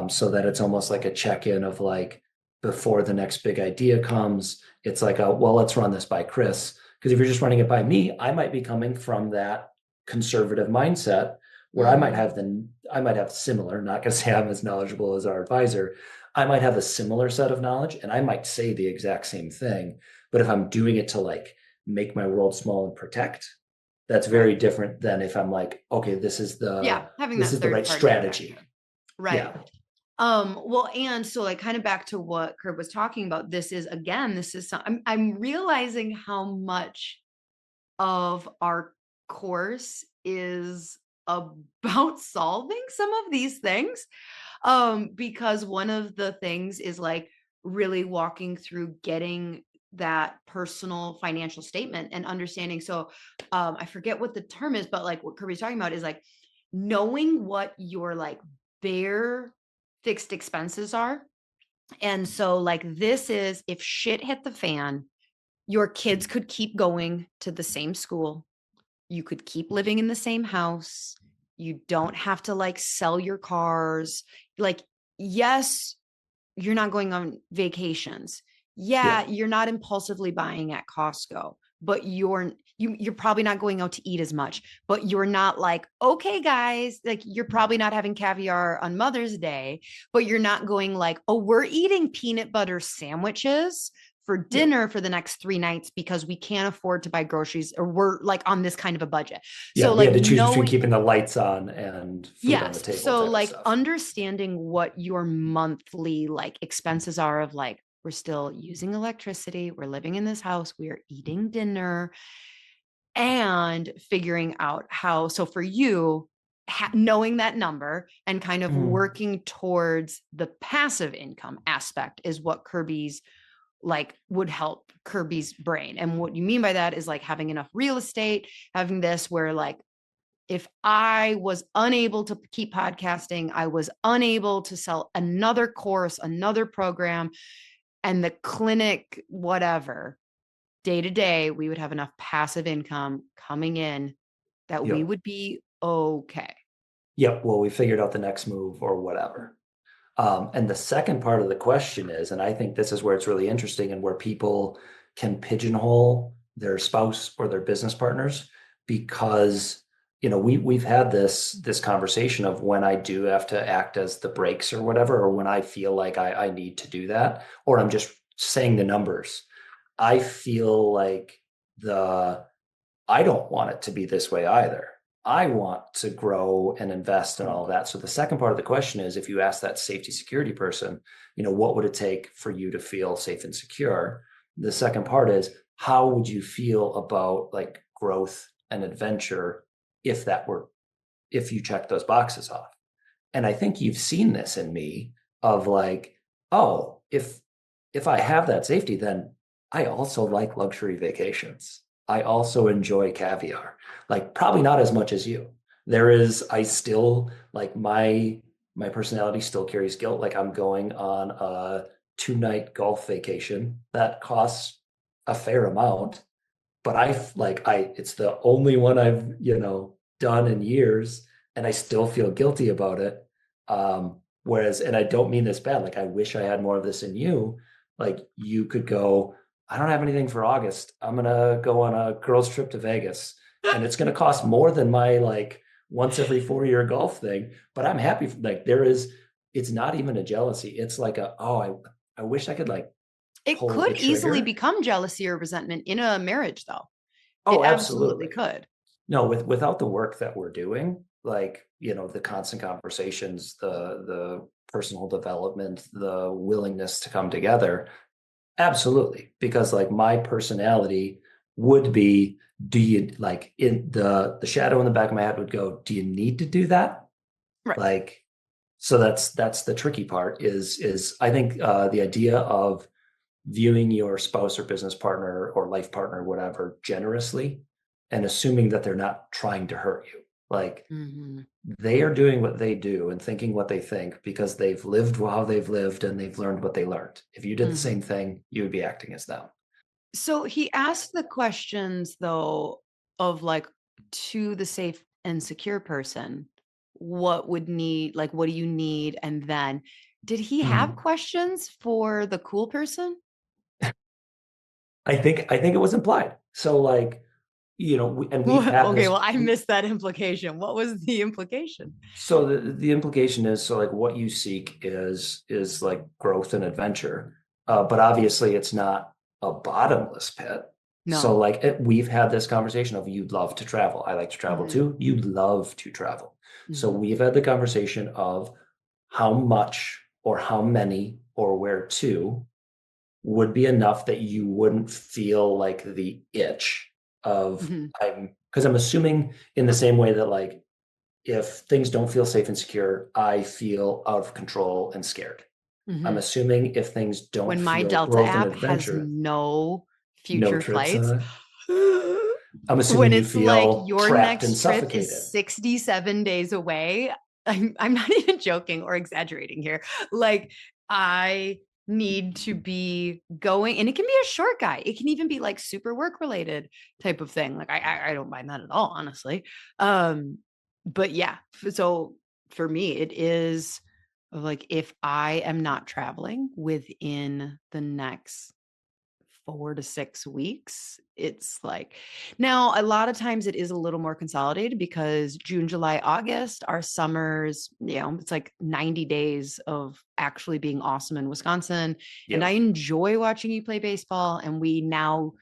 So that it's almost like a check-in of like before the next big idea comes, it's like well, let's run this by Chris. Because if you're just running it by me, I might be coming from that conservative mindset where Mm-hmm. I might have similar, not gonna say I'm as knowledgeable as our advisor. I might have a similar set of knowledge and I might say the exact same thing. But if I'm doing it to like make my world small and protect, that's Right. very different than if I'm like, okay, Yeah. Having this that is the third right party strategy. perspective. Right. Yeah. Well, and so like kind of back to what Kurt was talking about, this is I'm realizing how much of our course is about solving some of these things. Because one of the things is like really walking through getting that personal financial statement and understanding. So I forget what the term is, but like what Kirby's talking about is like knowing what your like bare fixed expenses are. And so like this is if shit hit the fan, your kids could keep going to the same school. You could keep living in the same house. You don't have to like sell your cars. Like, yes, you're not going on vacations. Yeah. Yeah, you're not impulsively buying at Costco, but you're probably not going out to eat as much, but you're not like, okay, guys, like you're probably not having caviar on Mother's Day, but you're not going like, oh, we're eating peanut butter sandwiches for Yeah. dinner for the next 3 nights because we can't afford to buy groceries or we're like on this kind of a budget. Yeah. So We like had to choose between knowing keeping the lights on and food on the yes. table So type of like stuff. understanding what your monthly like expenses are of like we're still using electricity, we're living in this house, we are eating dinner and figuring out how so for you knowing that number and kind of Mhm. working towards the passive income aspect is what Kirby's like would help Kirby's brain. And what you mean by that is like having enough real estate, having this where like if I was unable to keep podcasting, I was unable to sell another course, another program, and the clinic, whatever, day to day, we would have enough passive income coming in that we Yep. would be okay. Yep. Well, we figured out the next move or whatever. And the second part of the question is, and I think this is where it's really interesting and where people can pigeonhole their spouse or their business partners because we've had this conversation of when I do have to act as the brakes or whatever, or when I feel like I need to do that, or I'm just saying the numbers. I feel like the I don't want it to be this way either. I want to grow and invest and all of that. So the second part of the question is, if you ask that safety security person, what would it take for you to feel safe and secure? The second part is, how would you feel about like growth and adventure if if you check those boxes off? And I think you've seen this in me of like, oh, if I have that safety, then I also like luxury vacations. I also enjoy caviar. Like probably not as much as you. I still like my personality still carries guilt. Like I'm going on a 2 night golf vacation that costs a fair amount, but it's the only one I've, done in years, and I still feel guilty about it. Whereas, and I don't mean this bad, like I wish I had more of this in you. Like you could go, I don't have anything for August. I'm gonna go on a girls' trip to Vegas, and it's gonna cost more than my like once every 4 year golf thing. But I'm happy. Like it's not even a jealousy. It's like I wish I could like It pull the could easily trigger. become jealousy or resentment in a marriage, though. It Oh, absolutely absolutely. could. No, without the work that we're doing, like, the constant conversations, the personal development, the willingness to come together, absolutely. Because like my personality would be, do you like in the shadow in the back of my head would go, do you need to do that? Right. Like, so that's the tricky part is I think the idea of viewing your spouse or business partner or life partner, whatever, generously and assuming that they're not trying to hurt you. Like Hmm. they are doing what they do and thinking what they think because they've lived how they've lived and they've learned what they learned. If you did the Hmm. same thing, you would be acting as them. So he asked the questions, though, of like to the safe and secure person, what do you need? And then did he have Mhm. questions for the cool person? I think it was implied. So like, and we've had Okay, this. well, I missed that implication. What was the implication? So the implication is, so like what you seek is like growth and adventure, but obviously it's not a bottomless pit. So No. like we've had this conversation of you'd love to travel. I like to travel Hmm. too. You love to travel. So Hmm. we've had the conversation of how much or how many or where to would be enough that you wouldn't feel like the itch of Hmm. because I'm assuming in the same way that like if things don't feel safe and secure, I feel out of control and scared. I'm Hmm. assuming if things don't When my feel Delta growth and app has adventure, no no future trips flights, on it. I'm assuming when you it's like feel your trapped and next trip is suffocated. 67 days away, I'm not even joking or exaggerating here. Like, I need to be going, and it can be a short guy. It can even be like super work related type of thing. Like, I don't mind that at all, honestly. Um, but yeah, so for me, it is like if I am not traveling within the next 4 to 6 weeks. It's like now a lot of times it is a little more consolidated because June, July, August, our summers, it's like 90 days of actually being awesome in Wisconsin. And I Yep. enjoy watching you play baseball. And we now,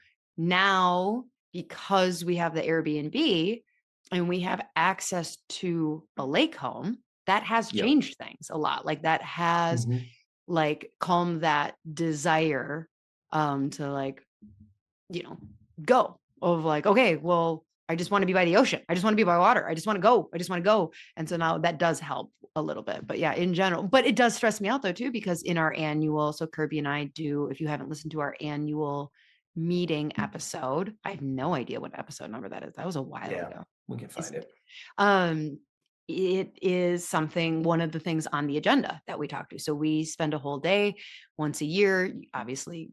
because we have the Airbnb and we have access to a lake home, that has Yep. changed things a lot. Like that has Hmm. like calm that desire to like you know go of like okay, well, I just want to be by the ocean, I just want to be by water, I just want to go. And so now that does help a little bit, but yeah, in general. But it does stress me out though too, because in our annual, so Kirby and I do, if you haven't listened to our annual meeting episode, I have no idea what episode number that is, that was a while Yeah, ago. we can It's find it. um, it is something, one of the things on the agenda that we talk to. So we spend a whole day once a year, obviously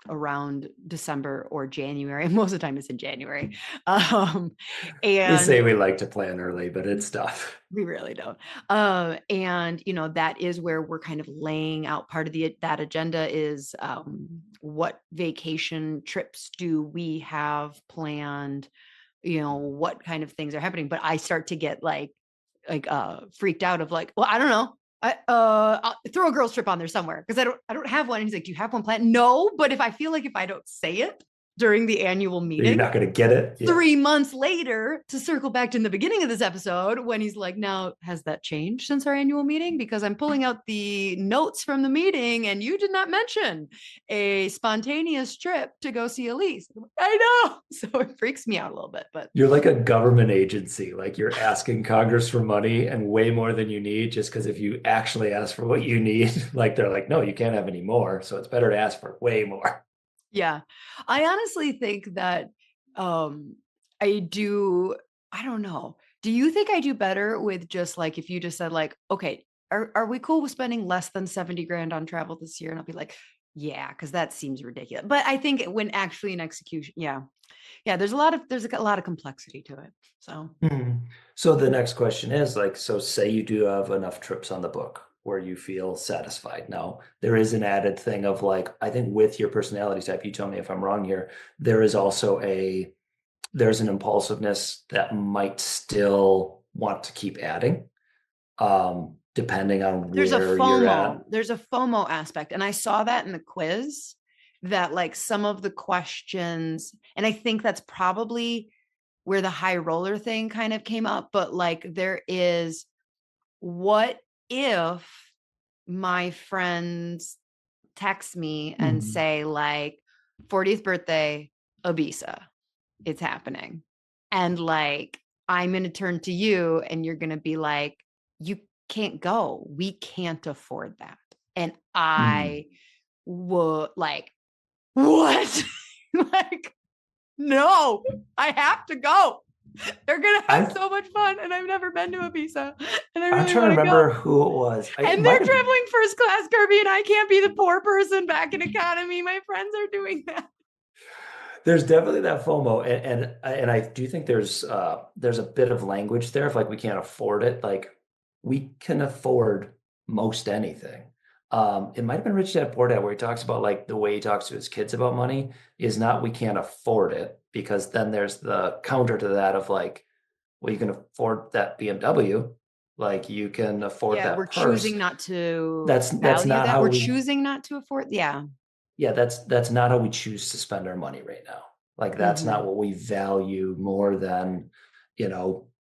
around December or January. Most of the time it's in January. Um, We and say we like to plan early, but it's tough. we really don't. And that is where we're kind of laying out part of that agenda is what vacation trips do we have planned, what kind of things are happening. But I start to get like freaked out of like, well, I don't know. I'll throw a girls trip on there somewhere because I don't have one. And he's like, do you have one planned? No, but if I feel like if I don't say it during the annual You're meeting, not going to get it. Yeah. 3 months later, to circle back to the beginning of this episode, when he's like, now, has that changed since our annual meeting? Because I'm pulling out the notes from the meeting and you did not mention a spontaneous trip to go see Elise. I know. So it freaks me out a little bit, but You're like a government agency. Like you're asking Congress for money and way more than you need, just because if you actually ask for what you need, like they're like, no, you can't have any more. So it's better to ask for way more. yeah. I honestly think that um I do I don't know. Do you think I do better with just like if you just said like, okay, are we cool with spending less than 70 grand on travel this year? And I'll be like, yeah, because that seems ridiculous. But I think when actually in execution, yeah. Yeah, there's a lot of complexity to it. So Mhm. So the next question is like, so say you do have enough trips on the book where you feel satisfied. Now, there is an added thing of like, I think with your personality type, you tell me if I'm wrong here, there is also there's an impulsiveness that might still want to keep adding, depending on there's a where you're FOMO. at. There's a FOMO aspect. And I saw that in the quiz that like some of the questions, and I think that's probably where the high roller thing kind of came up, but like there is what if my friends text me and Mhm. say like 40th birthday Ibiza, it's happening. And like I'm going to turn to you and you're going to be like you can't go. We can't afford that. And I Mhm. would like what? Like no, I have to go. They're gonna have I'm so much fun, and I've never been to Ibiza, and I I'm really trying to want to go. remember who it was. It And might they're have. traveling first class, Kirby, and I can't be the poor person back in economy. My friends are doing that. There's definitely that FOMO, and I do think there's a bit of language there. If like we can't afford it, like we can afford most anything. It might have been Rich Dad Poor Dad where he talks about like the way he talks to his kids about money is not we can't afford it, because then there's the counter to that of like, well, you can afford that BMW, like you can afford Yeah, that we're purse. choosing not to That's value not that. how We're we choosing not to afford. Yeah. yeah, that's not how we choose to spend our money right now. Like that's not Mm-hmm. what we value more than,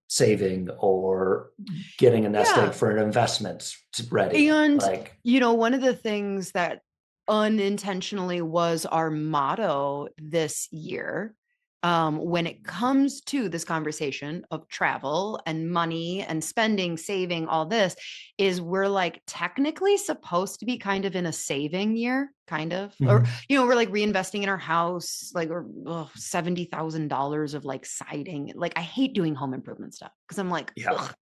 saving or getting a nest egg Yeah. for an investment ready. And, Like, one of the things that unintentionally was our motto this year, when it comes to this conversation of travel and money and spending, saving, all this, is we're like technically supposed to be kind of in a saving year, kind of, or, mhm. we're like reinvesting in our house, like, or $70,000 of like siding. Like, I hate doing home improvement stuff because I'm like, Yeah. ugh,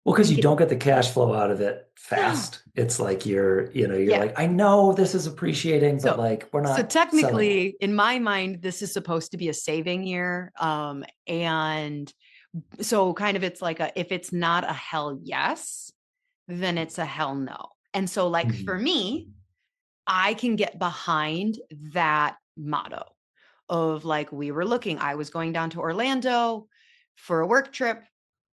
Well, because I you get, don't get the cash flow out of it no. fast. It's like you're Yeah. like, I know this is appreciating, but So, like we're so not selling it. technically, in my mind, this is supposed to be a saving year. And so kind of it's like if it's not a hell yes, then it's a hell no. And so, like for Mhm. me, I can get behind that motto of like I was going down to Orlando for a work trip.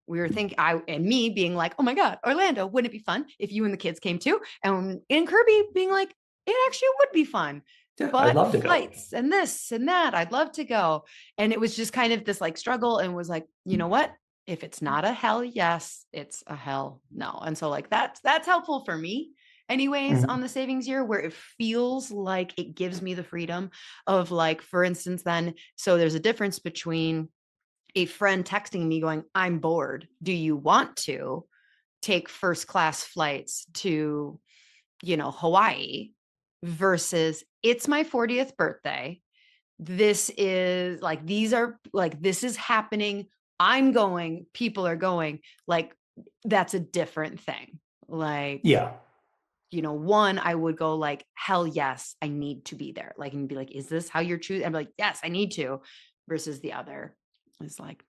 We were thinking, I and me being like, oh my God, Orlando, wouldn't it be fun if you and the kids came too? And Kirby being like, it actually would be fun. Yeah, I'd But love to go. flights and this and that, I'd love to go. And it was just kind of this like struggle and was like, you know what? If it's not a hell yes, it's a hell no. And so like that's helpful for me anyways on Mhm. the savings year where it feels like it gives me the freedom of like, for instance, then, so there's a difference between a friend texting me going, I'm bored. Do you want to take first class flights to, Hawaii versus it's my 40th birthday. This is like, these are like, this is happening. I'm going, people are going. Like, that's a different thing. Like, Yeah. one, I would go like, hell yes, I need to be there. Like, and be like, is this how you're choosing? I'm like, yes, I need to. Versus the other is like,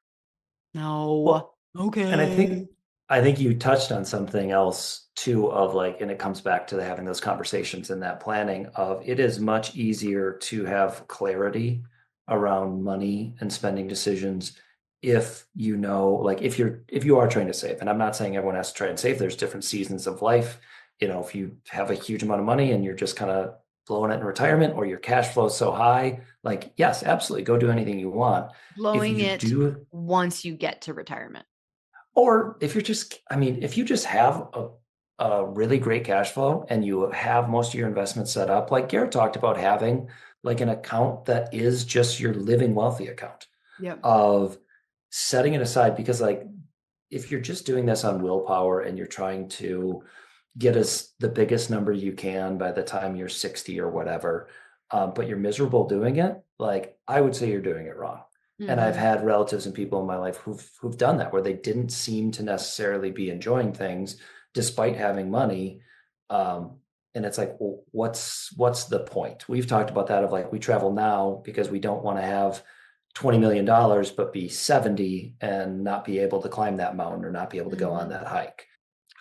no, Well, and I okay. think I think you touched on something else too of like, and it comes back to having those conversations and that planning of it is much easier to have clarity around money and spending decisions if you know, like if you are trying to save, and I'm not saying everyone has to try and save, there's different seasons of life. If you have a huge amount of money and you're just kind of blowing it in retirement, or your cash flow is so high, like, yes, absolutely, go do anything you want. If Blowing you it do, once you get to retirement. or if you're just, I mean, if you just have a really great cash flow and you have most of your investments set up, like Garrett talked about, having like an account that is just your living wealthy account, Yep. of setting it aside. Because like, if you're just doing this on willpower and you're trying to get us the biggest number you can by the time you're 60 or whatever, but you're miserable doing it, like, I would say you're doing it wrong. And I've Mm-hmm. had relatives and people in my life who've done that, where they didn't seem to necessarily be enjoying things despite having money. Um, and it's like, well, what's the point? We've talked about that, of like, we travel now because we don't want to have $20 million but be 70 and not be able to climb that mountain or not be able to go on Mm-hmm. that hike.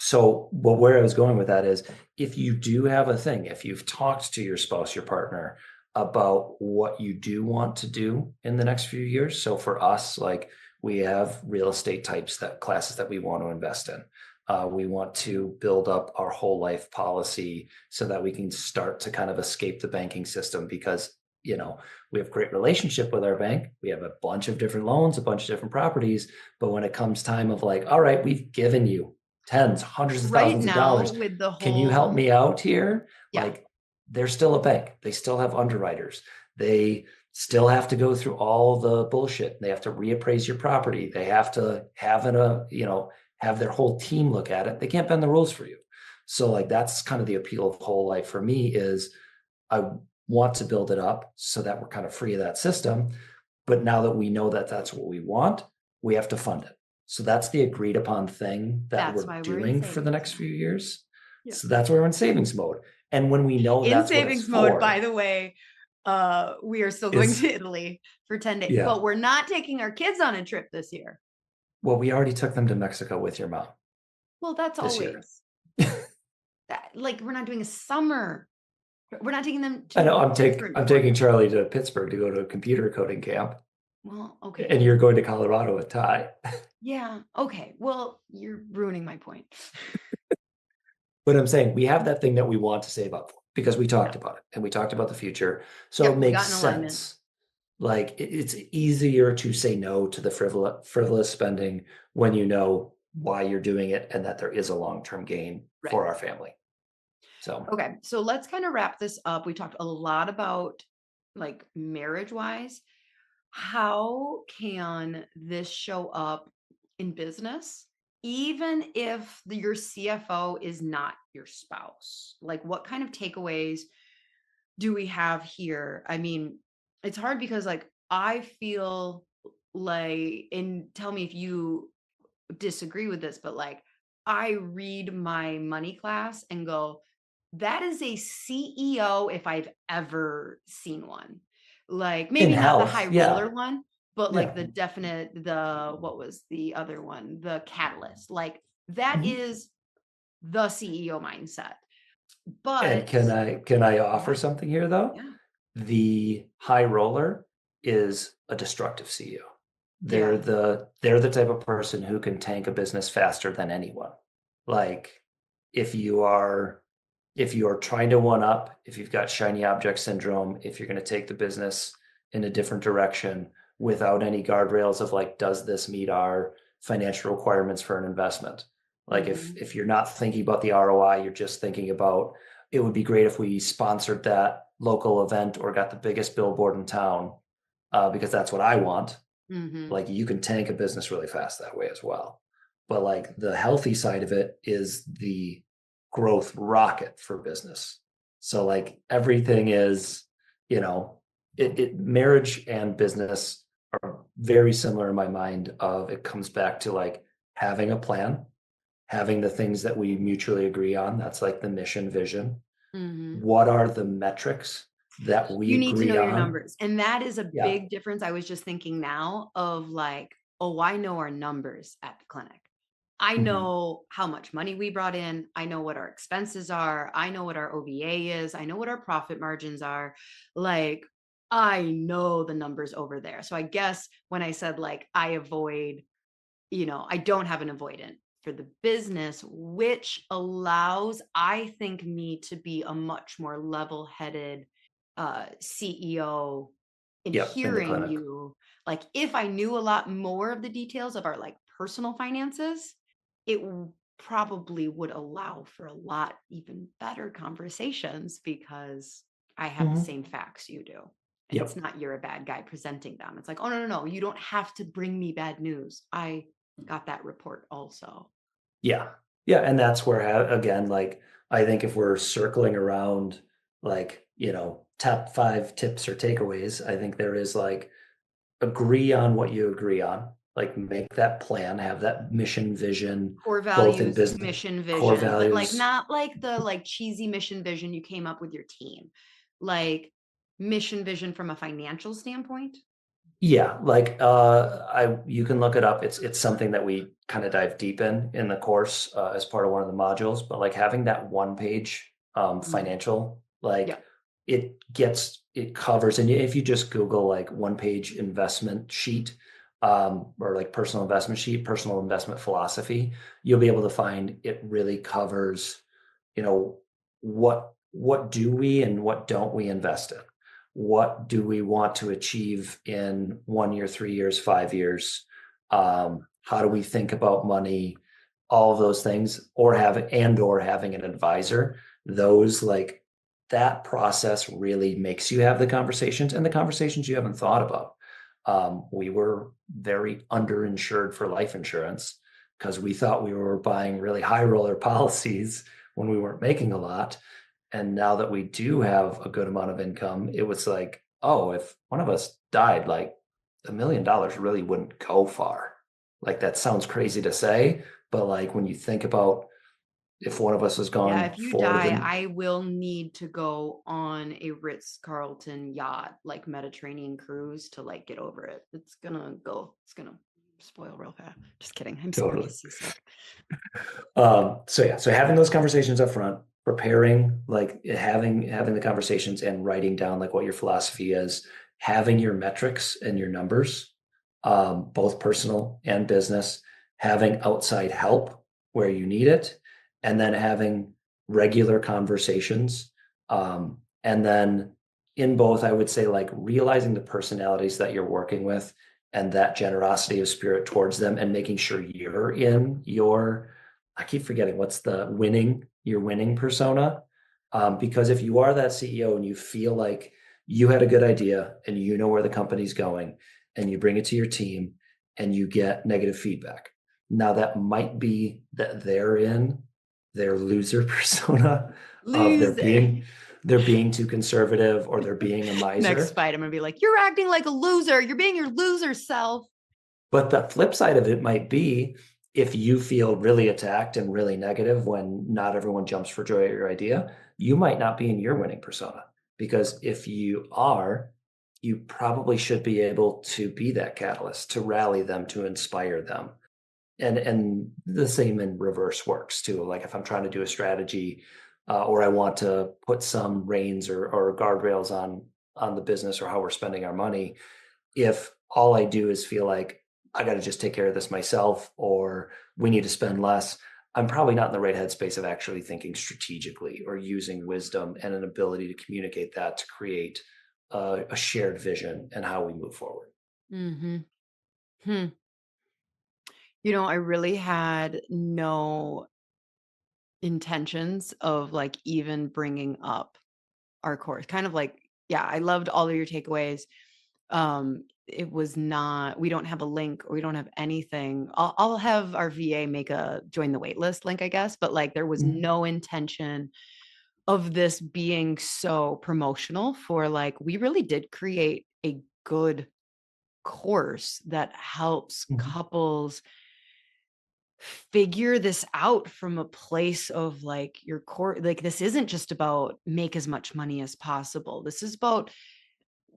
So, but where I was going with that is, if you do have a thing, if you've talked to your spouse, your partner, about what you do want to do in the next few years. So for us, like, we have real estate types, that classes that we want to invest in. We want to build up our whole life policy so that we can start to kind of escape the banking system, because, we have great relationship with our bank. We have a bunch of different loans, a bunch of different properties. But when it comes time of like, all right, we've given you tens, hundreds of Right thousands of now, dollars. with the Can you help whole, me out here? yeah, Like, they're still a bank. They still have underwriters. They still have to go through all the bullshit. They have to reappraise your property. They have to have their whole team look at it. They can't bend the rules for you. So like, that's kind of the appeal of whole life for me, is I want to build it up so that we're kind of free of that system. But now that we know that that's what we want, we have to fund it. So that's the agreed upon thing that that's we're why we're in doing for the savings next now. few years. Yeah. So that's why we're in savings mode. And when we know In that's what it's savings mode, by for, the way, we are still going it's, to Italy for 10 days, yeah. but we're not taking our kids on a trip this year. Well, we already took them to Mexico with your mom Well, that's this year. always that. Like, we're not doing a summer. We're not taking them I know, to different I'm taking ports. Charlie to Pittsburgh to go to a computer coding camp, Well, okay. and you're going to Colorado with Ty. Yeah. Okay. Well, you're ruining my point. But I'm saying we have that thing that we want to save up for, because we talked Yeah. about it and we talked about the future. So it Yep. We makes got in alignment. sense. Like, it's easier to say no to the frivolous spending when you know why you're doing it and that there is a long-term gain Right. for our family. So, Okay. So let's kind of wrap this up. We talked a lot about, like, marriage wise. How can this show up in business, even if your CFO is not your spouse? Like, what kind of takeaways do we have here? I mean, it's hard because, like, I feel like, and tell me if you disagree with this, but like, I read my money class and go, that is a CEO if I've ever seen one. Like, in maybe not the high health, roller yeah, one, but like yeah. the definite, the, what was the other one? The catalyst. Like, that Mhm. is the CEO mindset. And But can I offer yeah, something here though? yeah, The high roller is a destructive CEO. They're yeah. the type of person who can tank a business faster than anyone. Like, if you are if you're trying to one up, if you've got shiny object syndrome, if you're going to take the business in a different direction without any guardrails of like, does this meet our financial requirements for an investment? Like, if Hmm. if you're not thinking about the ROI, you're just thinking about, it would be great if we sponsored that local event or got the biggest billboard in town, because that's what I want. Hmm. Like, you can tank a business really fast that way as well. But like, the healthy side of it is the growth rocket for business. So like, everything is, you know, marriage and business are very similar in my mind. Of, it comes back to like, having a plan, having the things that we mutually agree on. That's like the mission, vision. Hmm. What are the metrics that we You need to agree know your on? numbers. And that is a Yeah. big difference. I was just thinking now of like, oh, I know our numbers at the clinic. I Mhm. know how much money we brought in. I know what our expenses are. I know what our OVA is. I know what our profit margins are. Like, I know the numbers over there. So I guess when I said like I avoid, I don't have an avoidant for the business, which allows, I think, me to be a much more level headed CEO in Yep, in the hearing clinic. you. Like, if I knew a lot more of the details of our like personal finances, it probably would allow for a lot even better conversations because I have the Mhm. same facts you do. And it's Yep. not you're a bad guy presenting them. It's like, oh, no, no, no. You don't have to bring me bad news. I got that report also. Yeah. Yeah. And that's where, again, like, I think if we're circling around, like, top five tips or takeaways, I think there is like, agree on what you agree on, like, make that plan, have that mission, vision, Core both in values, business, mission, core vision, but like values. not like the like cheesy mission vision you came up with your team. Like mission vision from a financial standpoint. Yeah, like you can look it up. It's something that we kind of dive deep in the course as part of one of the modules, but like having that one page Mm. financial, like Yep. it covers, and if you just Google like one page investment sheet or like personal investment sheet, personal investment philosophy, you'll be able to find it really covers, you know, what do we and what don't we invest in? What do we want to achieve in 1 year, 3 years, 5 years? How do we think about money? All of those things, or having an advisor. Those like that process really makes you have the conversations and the conversations you haven't thought about. We were very underinsured for life insurance because we thought we were buying really high roller policies when we weren't making a lot. And now that we do have a good amount of income, it was like, oh, if one of us died, like $1 million really wouldn't go far. Like that sounds crazy to say, but like when you think about if one of us has Yeah, gone if you forward die, and I will need to go on a Ritz-Carlton yacht, like Mediterranean cruise to like get over it. It's gonna spoil real fast. Just kidding. I'm already totally. seasick. So yeah, so having those conversations up front, preparing, like having the conversations and writing down like what your philosophy is, having your metrics and your numbers, both personal and business, having outside help where you need it, and then having regular conversations. And then in both, I would say like realizing the personalities that you're working with and that generosity of spirit towards them and making sure you're in your I keep forgetting what's your winning persona. Because if you are that CEO and you feel like you had a good idea and you know where the company's going and you bring it to your team and you get negative feedback. Now that might be that they're in their loser persona of Loser. they're being too conservative or they're being a Next miser. fight, I'm gonna be like, you're acting like a loser. You're being your loser self. But the flip side of it might be if you feel really attacked and really negative when not everyone jumps for joy at your idea, you might not be in your winning persona. Because if you are, you probably should be able to be that catalyst, to rally them, to inspire them. And the same in reverse works too. Like if I'm trying to do a strategy or I want to put some reins or guardrails on the business or how we're spending our money, if all I do is feel like I got to just take care of this myself or we need to spend less, I'm probably not in the right headspace of actually thinking strategically or using wisdom and an ability to communicate that to create a shared vision and how we move forward. Mm-hmm. Hmm. I really had no intentions of like even bringing up our course. Kind of like, yeah, I loved all of your takeaways. It was not, we don't have a link or we don't have anything. I'll have our VA make a join the wait list link, I guess, but like there was Mhm. no intention of this being so promotional for like, we really did create a good course that helps Mhm. couples figure this out from a place of like your core. Like this isn't just about make as much money as possible. This is about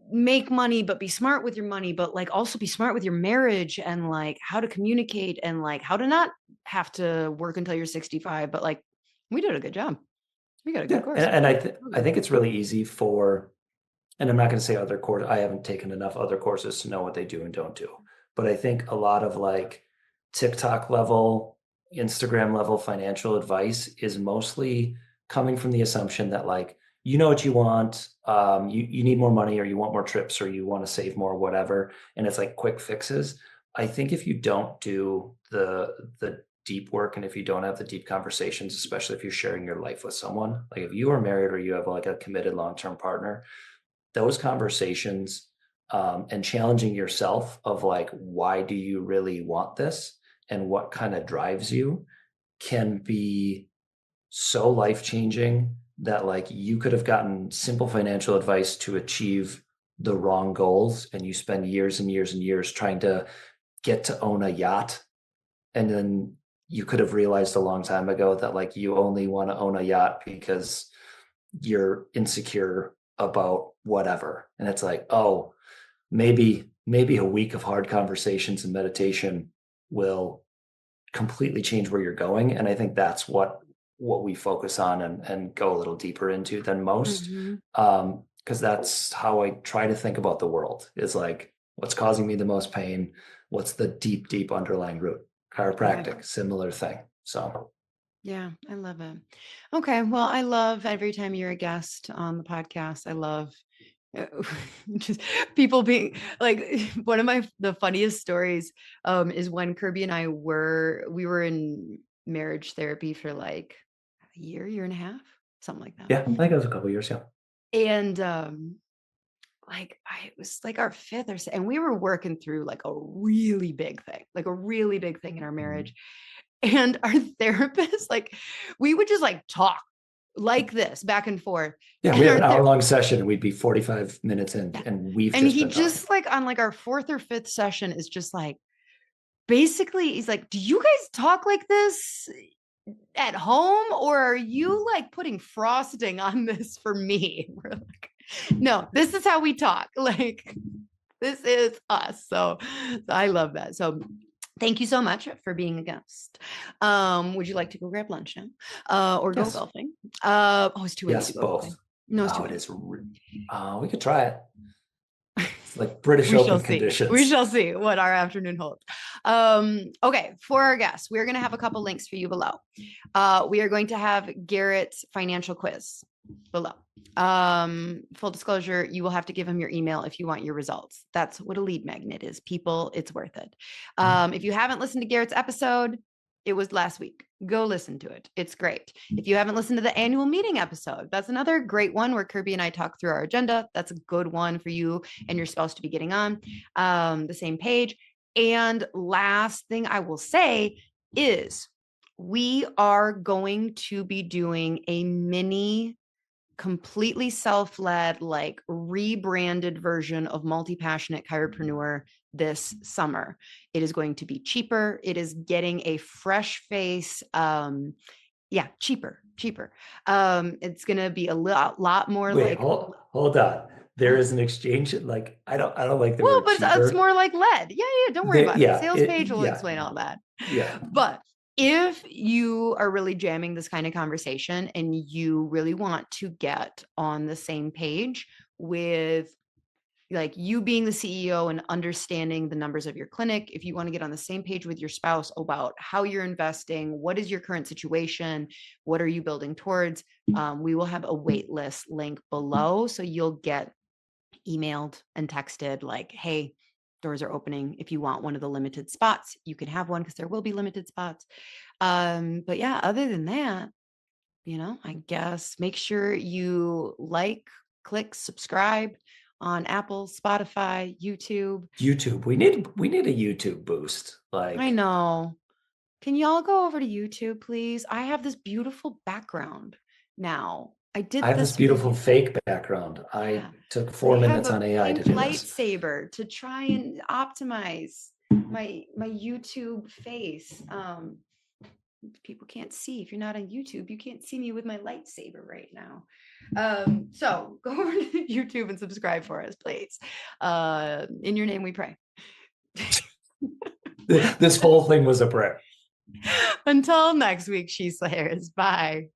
make money but be smart with your money, but like also be smart with your marriage and like how to communicate and like how to not have to work until you're 65. But like we did a good job. We got a good Yeah, course. and I think it's really easy for and I'm not going to say other course. I haven't taken enough other courses to know what they do and don't do. But I think a lot of like TikTok level, Instagram level financial advice is mostly coming from the assumption that like you know what you want, you need more money or you want more trips or you want to save more, whatever, and it's like quick fixes. I think if you don't do the deep work and if you don't have the deep conversations, especially if you're sharing your life with someone, like if you are married or you have like a committed long-term partner, those conversations and challenging yourself of like, why do you really want this and what kind of drives you can be so life changing that like you could have gotten simple financial advice to achieve the wrong goals and you spend years and years and years trying to get to own a yacht and then you could have realized a long time ago that like you only want to own a yacht because you're insecure about whatever. And it's like, oh, maybe a week of hard conversations and meditation will completely change where you're going. And I think that's what we focus on and go a little deeper into than most. Mm-hmm. Because that's how I try to think about the world is like what's causing me the most pain, what's the deep underlying root. Right. Chiropractic, similar thing. So Yeah, I love it. Okay. Well, I love every time you're a guest on the podcast. I love uh, just people being like one of the funniest stories is when Kirby and we were in marriage therapy for like a year and a half, something like that. yeah, I think it was a couple years, yeah. And like it was like our fifth and we were working through like a really big thing, like a really big thing in our marriage. And our therapist, like, we would just like talk like this back and forth. Yeah, we And have an hour long session and we'd be 45 minutes in yeah. and we've And just he been talking. just like on like our fourth or fifth session is just like, basically, he's like, do you guys talk like this at home or are you like putting frosting on this for me? We're like, no, this is how we talk. Like, this is us. So I love that. So thank you so much for being a guest. Would you like to go grab lunch now or go Yes. golfing? Oh, it's too early Yes, to go golfing. both. No, it's too Oh, it early. is. We could try it. It's like British We shall Open see. We conditions. shall see what our afternoon holds. Okay, for our guests, we're going to have a couple links for you below. We are going to have Garrett's financial quiz below. Full disclosure, you will have to give him your email if you want your results. That's what a lead magnet is. People, it's worth it. If you haven't listened to Garrett's episode, it was last week. Go listen to it. It's great. If you haven't listened to the annual meeting episode, that's another great one where Kirby and I talk through our agenda. That's a good one for you and your spouse to be getting on the same page. And last thing I will say is we are going to be doing a mini completely self-led, like rebranded version of Multi-Passionate Chiropreneur this summer. It is going to be cheaper. It is getting a fresh face. Cheaper. It's gonna be a lot more Wait, like, hold on. There is an exchange. Like I don't like the well, word but it's cheaper. more like lead. Yeah, don't worry about it. Yeah, Sales page will yeah, explain all that. yeah. But if you are really jamming this kind of conversation and you really want to get on the same page with like you being the CEO and understanding the numbers of your clinic, if you want to get on the same page with your spouse about how you're investing, what is your current situation, what are you building towards, we will have a wait list link below. So you'll get emailed and texted like, hey, doors are opening. If you want one of the limited spots, you can have one because there will be limited spots. But yeah, other than that, I guess make sure you like, click, subscribe on Apple, Spotify, YouTube. YouTube. We need a YouTube boost. I Like know. Can y'all go over to YouTube, please? I have this beautiful background now. I I did have this this with beautiful you. fake background. I Yeah. took I 4 minutes have a on AI to pink do this. lightsaber to try and optimize my YouTube face. People can't see. If you're not on YouTube, you can't see me with my lightsaber right now. So go over to YouTube and subscribe for us, please. In your name we pray. This whole thing was a prayer. Until next week, she slayers. Bye.